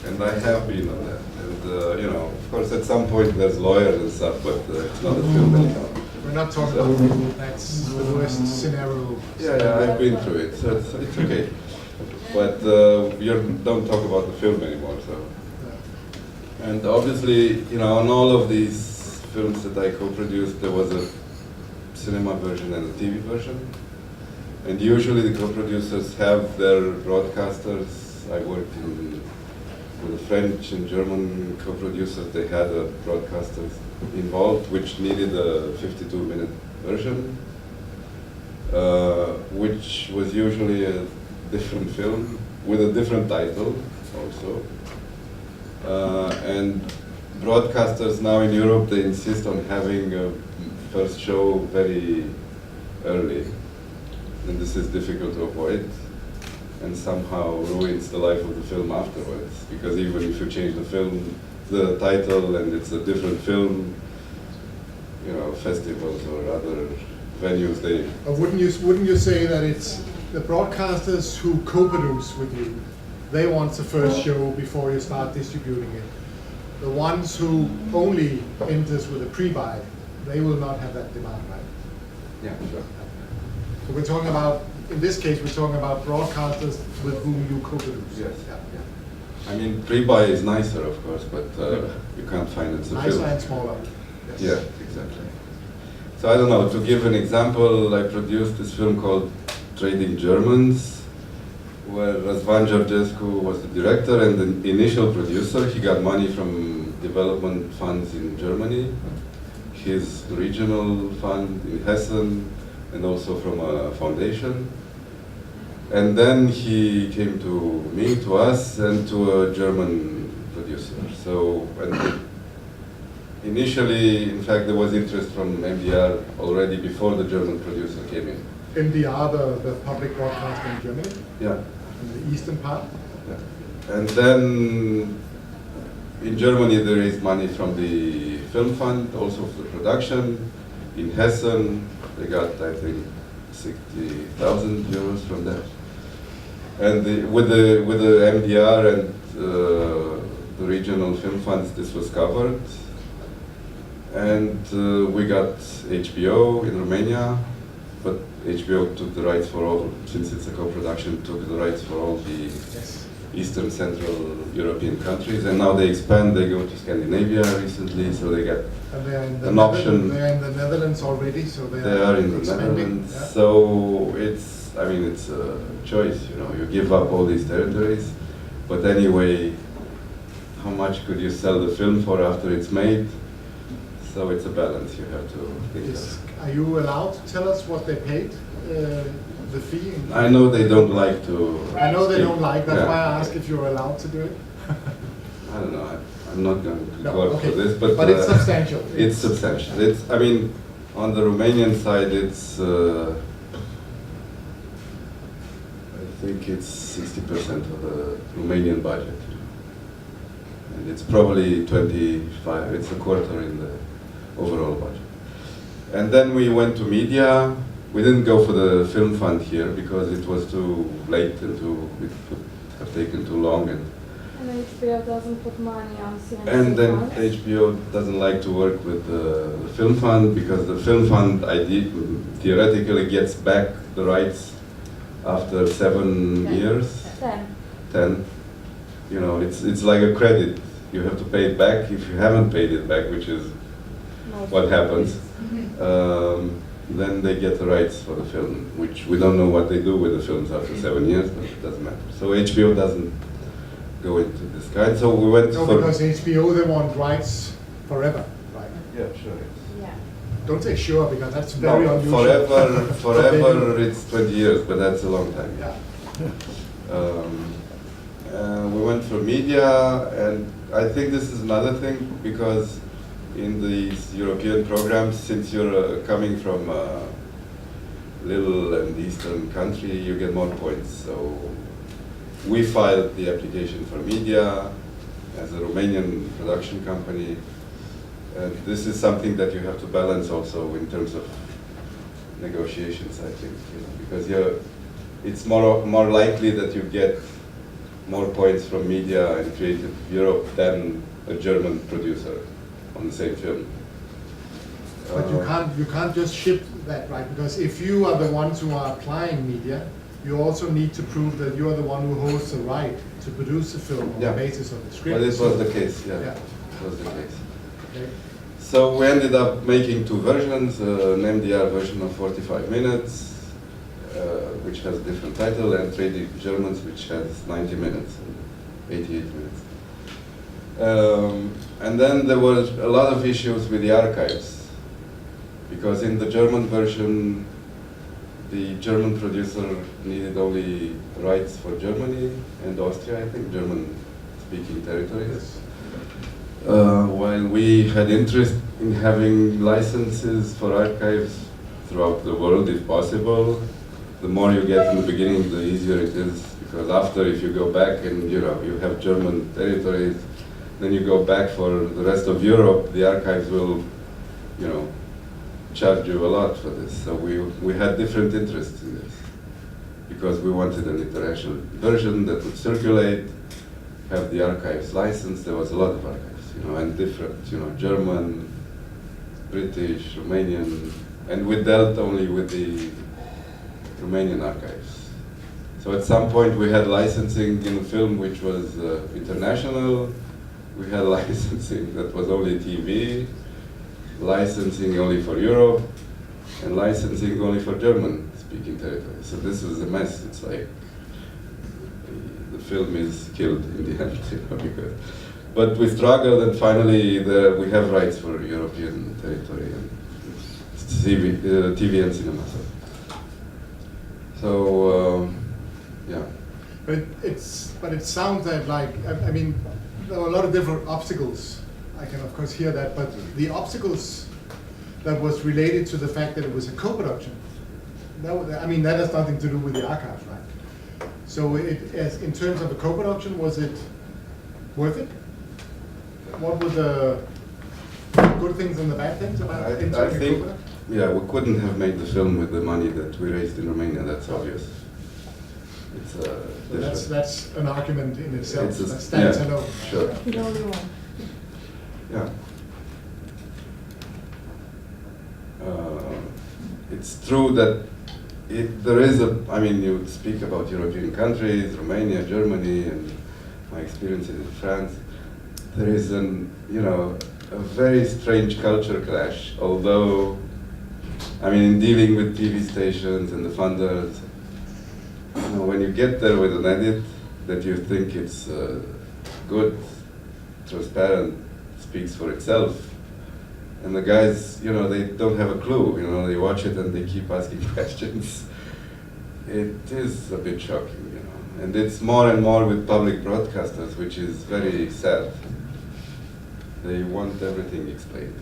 And I have been on that. And you know, of course, at some point there's lawyers and stuff, but it's not a film anymore. We're not talking about people. That's the worst scenario. Yeah, I've been through it, so it's okay. But you don't talk about the film anymore, so. And obviously, you know, on all of these films that I co-produced, there was a cinema version and a TV version. And usually the co-producers have their broadcasters. I worked with the French and German co-producers. They had a broadcaster involved, which needed a 52-minute version, which was usually a different film with a different title also. And broadcasters now in Europe, they insist on having a first show very early. And this is difficult to avoid and somehow ruins the life of the film afterwards. Because even if you change the film, the title, and it's a different film, you know, festivals or other venues, they... Wouldn't you say that it's the broadcasters who co-produce with you? They want the first show before you start distributing it. The ones who only enters with a pre-buy, they will not have that demand, right? Yeah, sure. So we're talking about, in this case, we're talking about broadcasters with whom you co-produce. Yes. Yeah. I mean, pre-buy is nicer, of course, but you can't finance a Nicer film. and smaller. Yes. Yeah, exactly. So I don't know, to give an example, I produced this film called Trading Germans, where Razvan Georgescu was the director and the initial producer. He got money from development funds in Germany, his regional fund in Hessen, and also from a foundation. And then he came to me, to us, and to a German producer. So, and initially, in fact, there was interest from MDR already before the German producer came in. MDR, the public broadcaster in Germany, Yeah. in the eastern part. Yeah. And then in Germany there is money from the film fund, also for the production. In Hessen, they got, I think, 60,000 euros from that. And with the MDR and the regional film funds, this was covered. And we got HBO in Romania, but HBO took the rights for all, since it's a co-production, took the rights for all the Eastern Central European countries. And now they expand, they go to Scandinavia recently, so they got And they're in the an option. They're in the Netherlands already, so They are in the expanding. Netherlands, Yeah. so it's, I mean, it's a choice, you know, you give up all these territories, but anyway, how much could you sell the film for after it's made? So it's a balance you have to think of. Are you allowed to tell us what they paid, the fee? I know they don't like to. I know they speak. don't like, that's Yeah. why I ask if you're allowed to do it. I don't know, I'm not going to No, court okay. for this, but. But it's substantial. It's substantial. It's, I mean, on the Romanian side, it's, I think it's 60% of the Romanian budget. And it's probably 25, it's a quarter in the overall budget. And then we went to media. We didn't go for the film fund here because it was too late and it would have taken too long. And HBO doesn't put money on CNC And then funds. HBO doesn't like to work with the film fund because the film fund theoretically gets back the rights after 7 10. years, 10. 10. You know, it's like a credit. You have to pay it back. If you haven't paid it back, which is Most what happens, then they get the rights for the film, which we don't know what they do with the films after 7 years, but it doesn't matter. So HBO doesn't go into this kind. So we went No, for... because HBO, they want rights forever, right? Yeah, sure. Yeah. Don't say sure, because that's very No, unusual. forever it's 20 years, but that's a long time. Yeah. We went for media, and I think this is another thing, because in these European programs, since you're coming from a little and eastern country, you get more points. So we filed the application for media as a Romanian production company. And this is something that you have to balance also in terms of negotiations, I think, you know, because it's more likely that you get more points from media and Creative Europe than a German producer on the same film. But you can't just ship that, right? Because if you are the ones who are applying media, you also need to prove that you are the one who holds the right to produce the film on Yeah. the basis of the script. Well, this was the case, yeah. Yeah. It was the case. Okay. So we ended up making two versions, an MDR version of 45 minutes, which has a different title, and Trading Germans, which has 90 minutes, and 88 minutes. And then there were a lot of issues with the archives, because in the German version, the German producer needed only rights for Germany and Austria, I think, German-speaking territories. While we had interest in having licenses for archives throughout the world, if possible. The more you get in the beginning, the easier it is, because after, if you go back and you have German territories, then you go back for the rest of Europe, the archives will, charge you a lot for this. So we had different interests in this, because we wanted an international version that would circulate, have the archives licensed. There was a lot of archives, and different, German, British, Romanian, and we dealt only with the Romanian archives. So at some point we had licensing in a film which was international. We had licensing that was only TV, licensing only for Europe, and licensing only for German-speaking territories. So this was a mess. It's like the film is killed in the end, because. But we struggled, and finally we have rights for European territory and TV and cinema. So yeah. But it sounds like I mean, there were a lot of different obstacles. I can of course hear that, but the obstacles that was related to the fact that it was a co-production, that has nothing to do with the archives, right? So in terms of a co-production, was it worth it? What were the good things and the bad things about it? I think, yeah, we couldn't have made the film with the money that we raised in Romania. That's obvious. It's that's an argument in itself. It's That stands yeah, alone. sure. The only one. Yeah. It's true that there is you speak about European countries, Romania, Germany, and my experiences in France. There is a very strange culture clash, although, I mean, in dealing with TV stations and the funders, you know, when you get there with an edit that you think it's good, transparent, speaks for itself, and the guys, you know, they don't have a clue, you know, they watch it and they keep asking questions. It is a bit shocking, you know, and it's more and more with public broadcasters, which is very sad. They want everything explained.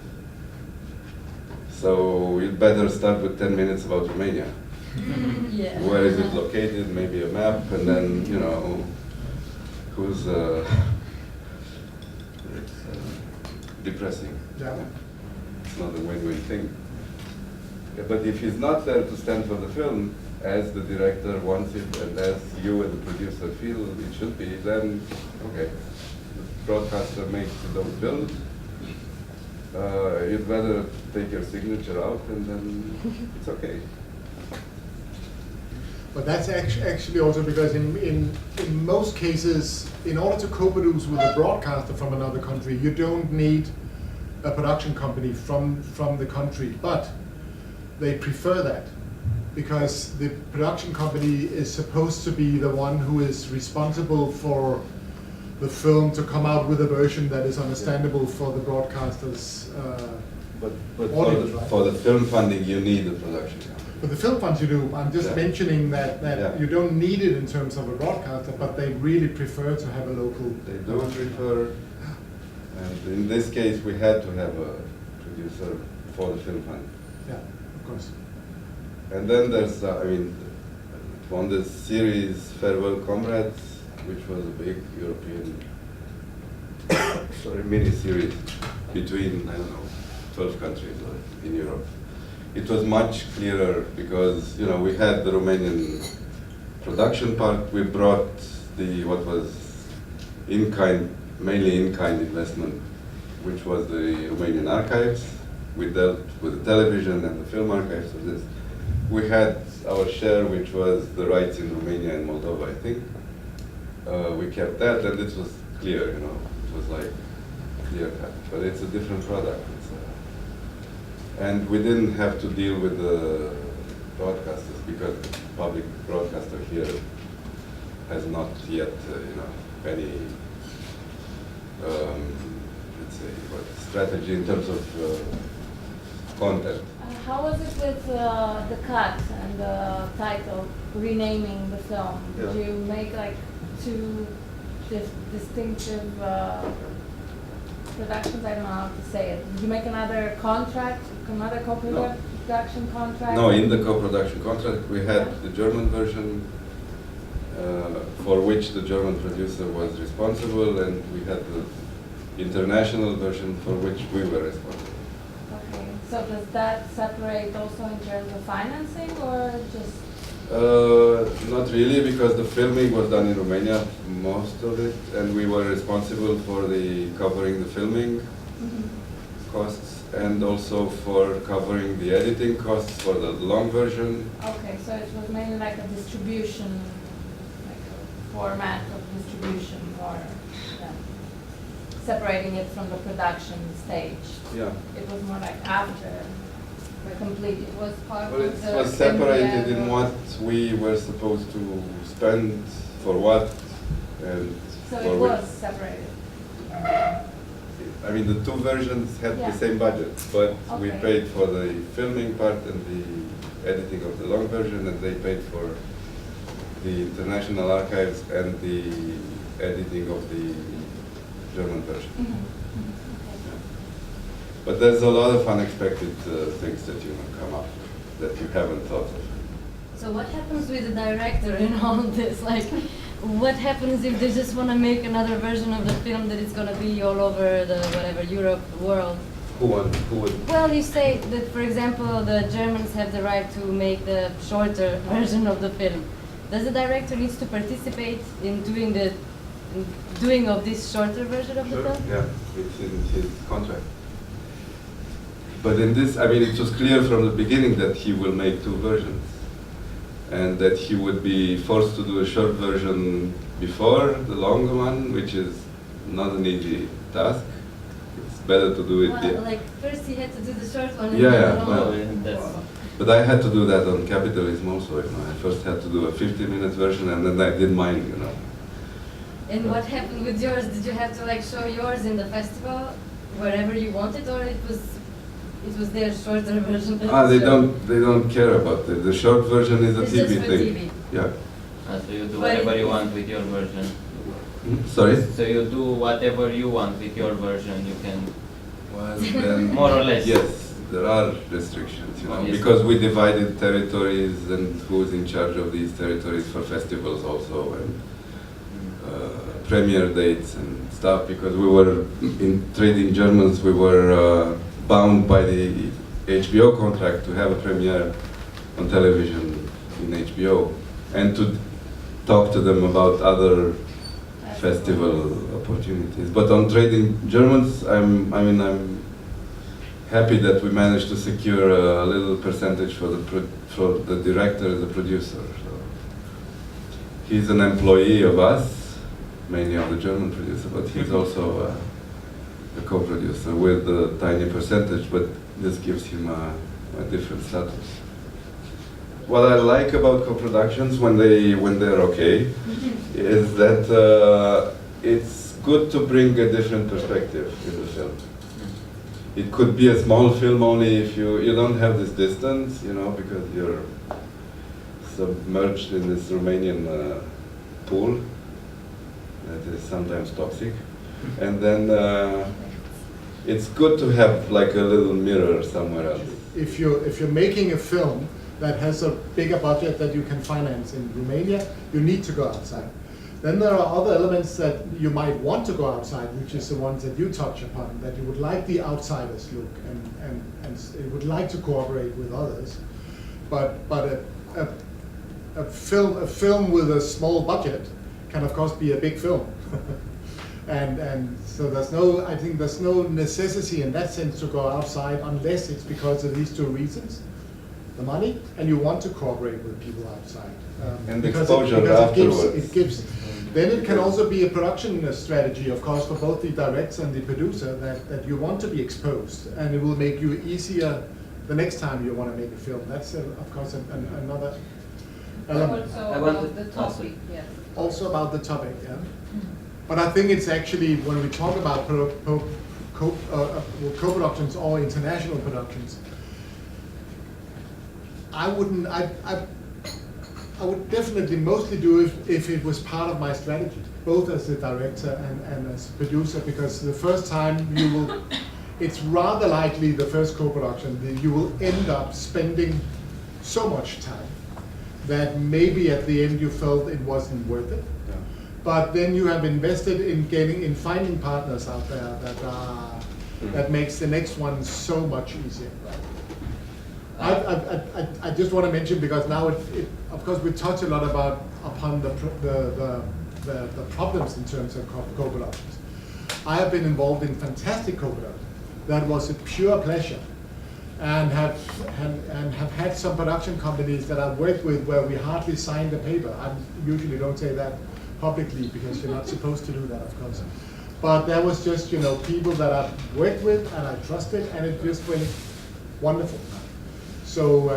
So you'd better start with 10 minutes about Romania. Yeah. Where is it located? Maybe a map, and then, you know, who's it's depressing. Yeah. It's not a win-win thing. Yeah, but if he's not there to stand for the film, as the director wants it, and as you as the producer feel it should be, then okay. The broadcaster makes those films. You'd better take your signature out, and then it's okay. But that's actually also because in most cases, in order to co-produce with a broadcaster from another country, you don't need a production company from the country, but they prefer that because the production company is supposed to be the one who is responsible for the film to come out with a version that is understandable for the broadcasters. But audience, right? for the film funding, you need a production company. For the film funds you do. I'm just Yeah. mentioning that Yeah. you don't need it in terms of a broadcaster, but they really prefer to have a local. They do prefer, and in this case, we had to have a producer for the film fund. Yeah, of course. And then there's, I mean, on the series Farewell Comrades, which was a big European mini-series between, I don't know, 12 countries in Europe. It was much clearer because, you know, we had the Romanian production part. We brought what was in-kind, mainly in-kind investment, which was the Romanian archives. We dealt with the television and the film archives of this. We had our share, which was the rights in Romania and Moldova, I think. We kept that, and this was clear, you know. It was like clear cut, but it's a different product. And we didn't have to deal with the broadcasters because the public broadcaster here has not yet, you know, any, let's say, strategy in terms of content. How was it with the cut and the title, renaming the film? Yeah. Did you make like two distinctive productions? I don't know how to say it. Did you make another contract, another co-production contract? No, in the co-production contract we had the German version for which the German producer was responsible, and we had the international version for which we were responsible. Okay, so does that separate also in terms of financing or just? Not really, because the filming was done in Romania, most of it, and we were responsible for covering the filming costs and also for covering the editing costs for the long version. Okay, so it was mainly like a distribution, like a format of distribution, or separating it from the production stage. Yeah. It was more like after complete. It was part Well, of it the was separated premiere in or- what we were supposed to spend for what, and So for it which. was separated. I mean, the two versions had Yeah. the same budget, but we Okay. paid for the filming part and the editing of the long version, and they paid for the international archives and the editing of the German version. But there's a lot of unexpected things that you know come up that you haven't thought of. So what happens with the director in all of this? Like, what happens if they just want to make another version of the film that is going to be all over the whatever Europe world? Who would? Well, you say that, for example, the Germans have the right to make the shorter version of the film. Does the director needs to participate in doing of this shorter version of the film? Yeah, it's in his contract. But in this, I mean, it was clear from the beginning that he will make two versions, and that he would be forced to do a short version before the longer one, which is not an easy task. It's better to do it. Well, like first he had to do the short one. And Yeah, then yeah, the long well, one. That's But I had to do that on Capitalism also. I first had to do a 50-minute version, and then I did mine. And what happened with yours? Did you have to like show yours in the festival wherever you wanted, or it was their shorter version? They don't care about it. The short version is a It's TV just for thing. TV. Yeah. so you do But whatever it- you want with your version. Sorry. So you do whatever you want with your version. You can Well, then, more or less. yes, there are restrictions, Obviously. because we divided territories and who's in charge of these territories for festivals also, and premiere dates and stuff, because we were, in Trading Germans, we were bound by the HBO contract to have a premiere on television in HBO, and to talk to them about other festival opportunities. But on Trading Germans, I'm happy that we managed to secure a little percentage for the director, the producer. So he's an employee of us, mainly of the German producer, but he's also a co-producer with a tiny percentage, but this gives him a different status. What I like about co-productions when they're okay is that it's good to bring a different perspective in the film. It could be a small film only if you don't have this distance, because you're submerged in this Romanian pool that is sometimes toxic, and then it's good to have like a little mirror somewhere else. If you're making a film that has a bigger budget that you can finance in Romania, you need to go outside. Then there are other elements that you might want to go outside, which is the ones that you touch upon, that you would like the outsiders look and you would like to cooperate with others. But a film with a small budget can of course be a big film. and so I think there's no necessity in that sense to go outside unless it's because of these two reasons. The money, and you want to cooperate with people outside. And because exposure afterwards. It gives. Then it can also be a production strategy, of course, for both the director and the producer, that you want to be exposed, and it will make you easier the next time you want to make a film. That's, of course, another element. Also I want about to- the topic, yes. Also about the topic, yeah. But I think it's actually, when we talk about co-productions or international productions, I would definitely mostly do it if it was part of my strategy, both as a director and as a producer, because the first time it's rather likely the first co-production that you will end up spending so much time that maybe at the end you felt it wasn't worth it. Yeah. But then you have invested in finding partners out there that makes the next one so much easier. I just want to mention, because now of course we touch a lot upon the problems in terms of co-productions. I have been involved in fantastic co-productions. That was a pure pleasure, and have had some production companies that I've worked with where we hardly signed a paper. I usually don't say that publicly because you're not supposed to do that, of course. But that was just people that I've worked with and I trusted, and it just went wonderful. So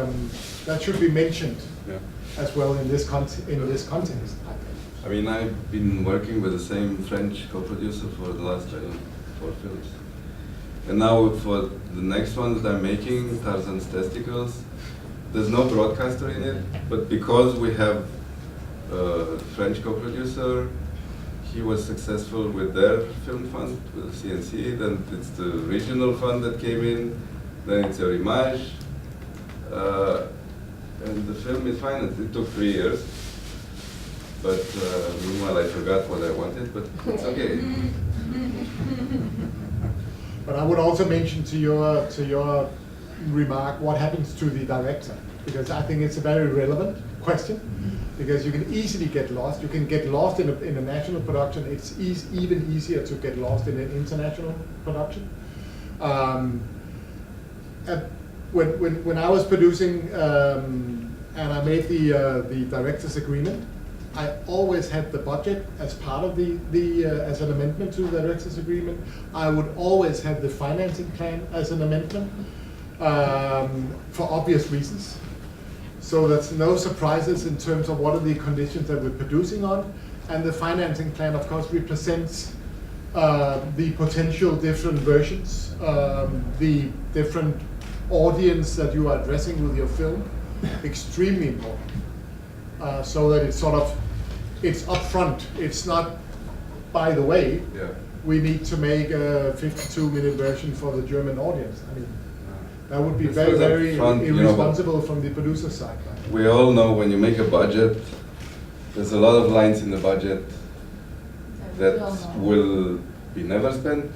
that should be mentioned as well in this context, I think. I mean, I've been working with the same French co-producer for the last 4 films. And now for the next one that I'm making, Tarzan's Testicles, there's no broadcaster in it, but because we have a French co-producer, he was successful with their film fund, with CNC, then it's the regional fund that came in, then it's a reimage, and the film is financed. It took 3 years, but meanwhile I forgot what I wanted, but it's okay. But I would also mention to your remark what happens to the director, because I think it's a very relevant question, because you can easily get lost. You can get lost in a national production. It's even easier to get lost in an international production. When I was producing and I made the director's agreement, I always had the budget as part of as an amendment to the director's agreement. I would always have the financing plan as an amendment for obvious reasons. So that's no surprises in terms of what are the conditions that we're producing on. And the financing plan, of course, represents the potential different versions, the different audience that you are addressing with your film. Extremely important. So that it's it's upfront. It's not, by the way, we need to make a 52-minute version for the German audience. I mean, that would be very irresponsible from the producer side. Right? We all know when you make a budget, there's a lot of lines in the budget that will be never spent,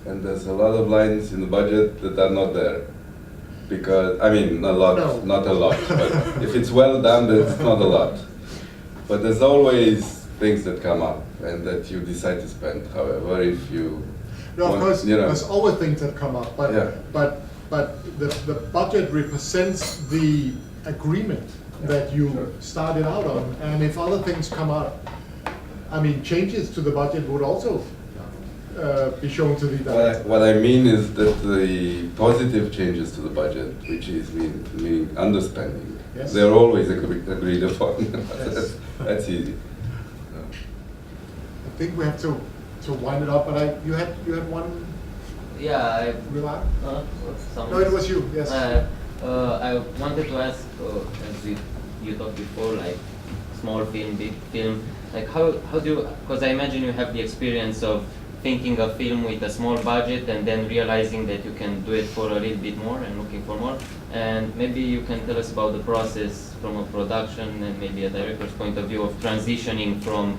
and there's a lot of lines in the budget that are not there. Because, I mean, not a lot, but if it's well done, then it's not a lot. But there's always things that come up and that you decide to spend. However, if you of course, there's always things that come up, but the budget represents the agreement that you started out on, and if other things come up, I mean, changes to the budget would also be shown to the director. What I mean is that the positive changes to the budget, which is meaning underspending, they're always agreed upon. That's easy. I think we have to wind it up, but you had one remark? No, it was you, yes. I wanted to ask, as you talked before, like small film, big film, like how do you, because I imagine you have the experience of thinking a film with a small budget and then realizing that you can do it for a little bit more and looking for more. And maybe you can tell us about the process from a production and maybe a director's point of view of transitioning from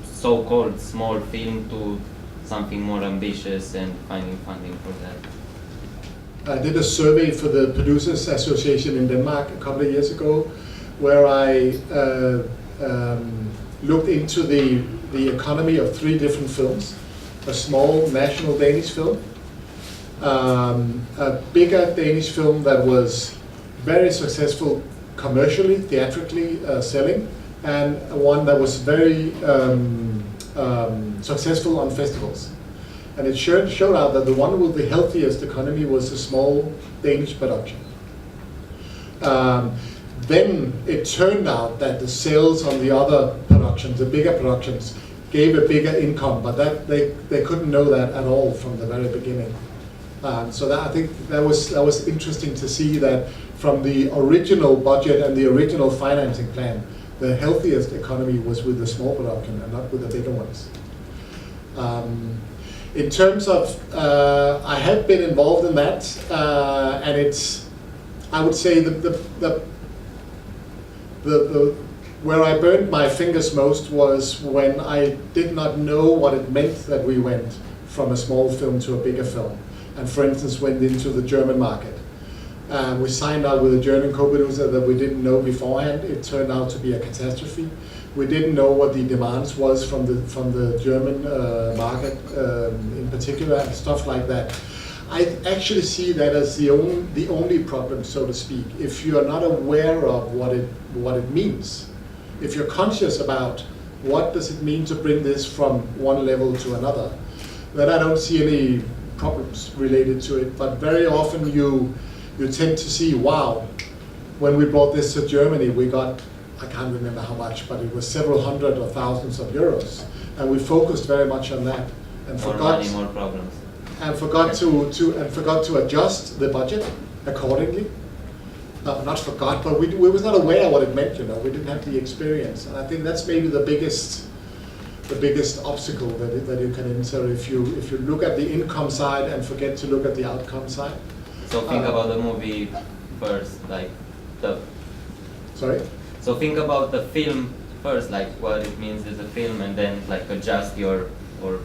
so-called small film to something more ambitious and finding funding for that. I did a survey for the Producers Association in Denmark a couple of years ago, where I looked into the economy of 3 different films: a small national Danish film, a bigger Danish film that was very successful commercially, theatrically selling, and one that was very successful on festivals. And it showed out that the one with the healthiest economy was a small Danish production. Then it turned out that the sales on the other productions, the bigger productions, gave a bigger income, but that they couldn't know that at all from the very beginning. So that, I think that was interesting to see that from the original budget and the original financing plan, the healthiest economy was with the small production and not with the bigger ones. In terms of, I have been involved in that, and it's, I would say where I burned my fingers most was when I did not know what it meant that we went from a small film to a bigger film, and for instance went into the German market. We signed out with a German co-producer that we didn't know beforehand. It turned out to be a catastrophe. We didn't know what the demands was from the German market in particular, and stuff like that. I actually see that as the only problem, so to speak. If you are not aware of what it means, if you're conscious about what does it mean to bring this from one level to another, then I don't see any problems related to it. But very often you tend to see, wow, when we brought this to Germany, we got, I can't remember how much, but it was several hundred or thousands of euros, and we focused very much on that and more forgot money, more problems. And forgot to adjust the budget accordingly. Not forgot, but we was not aware what it meant. You know, we didn't have the experience, and I think that's maybe the biggest obstacle that you can enter if you look at the income side and forget to look at the outcome side. So think about the movie first, like the. Sorry. So think about the film first, like what it means as a film, and then like adjust your or.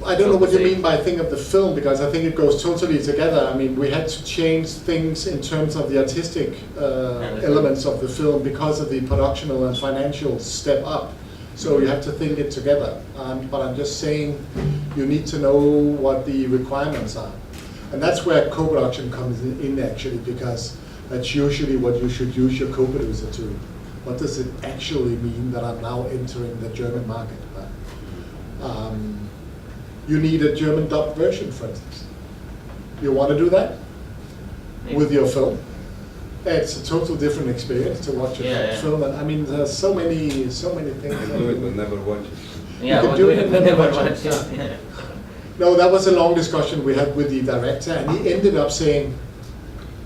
I don't know what you mean by think of the film, because I think it goes totally together. I mean, we had to change things in terms of the artistic elements of the film because of the productional and financial step up. So you have to think it together. But I'm just saying you need to know what the requirements are. And that's where co-production comes in actually, because that's usually what you should use your co-producer to what does it actually mean that I'm now entering the German market? You need a German dubbed version, for instance. You want to do that with your film? It's a total different experience to watch a film, and I mean, there's so many things. You can do it but never watch it. Yeah, you can do it but never watch it. Yeah. No, that was a long discussion we had with the director, and he ended up saying,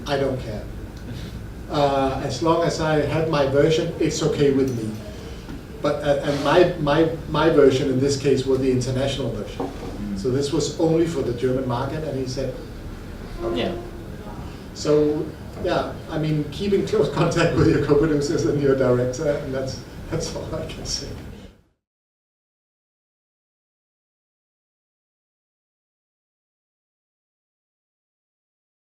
I don't care. As long as I had my version, it's okay with me. But and my version in this case was the international version. So this was only for the German market, and he said, okay. Yeah. So yeah, I mean, keep in close contact with your co-producers and your director, and that's all I can say.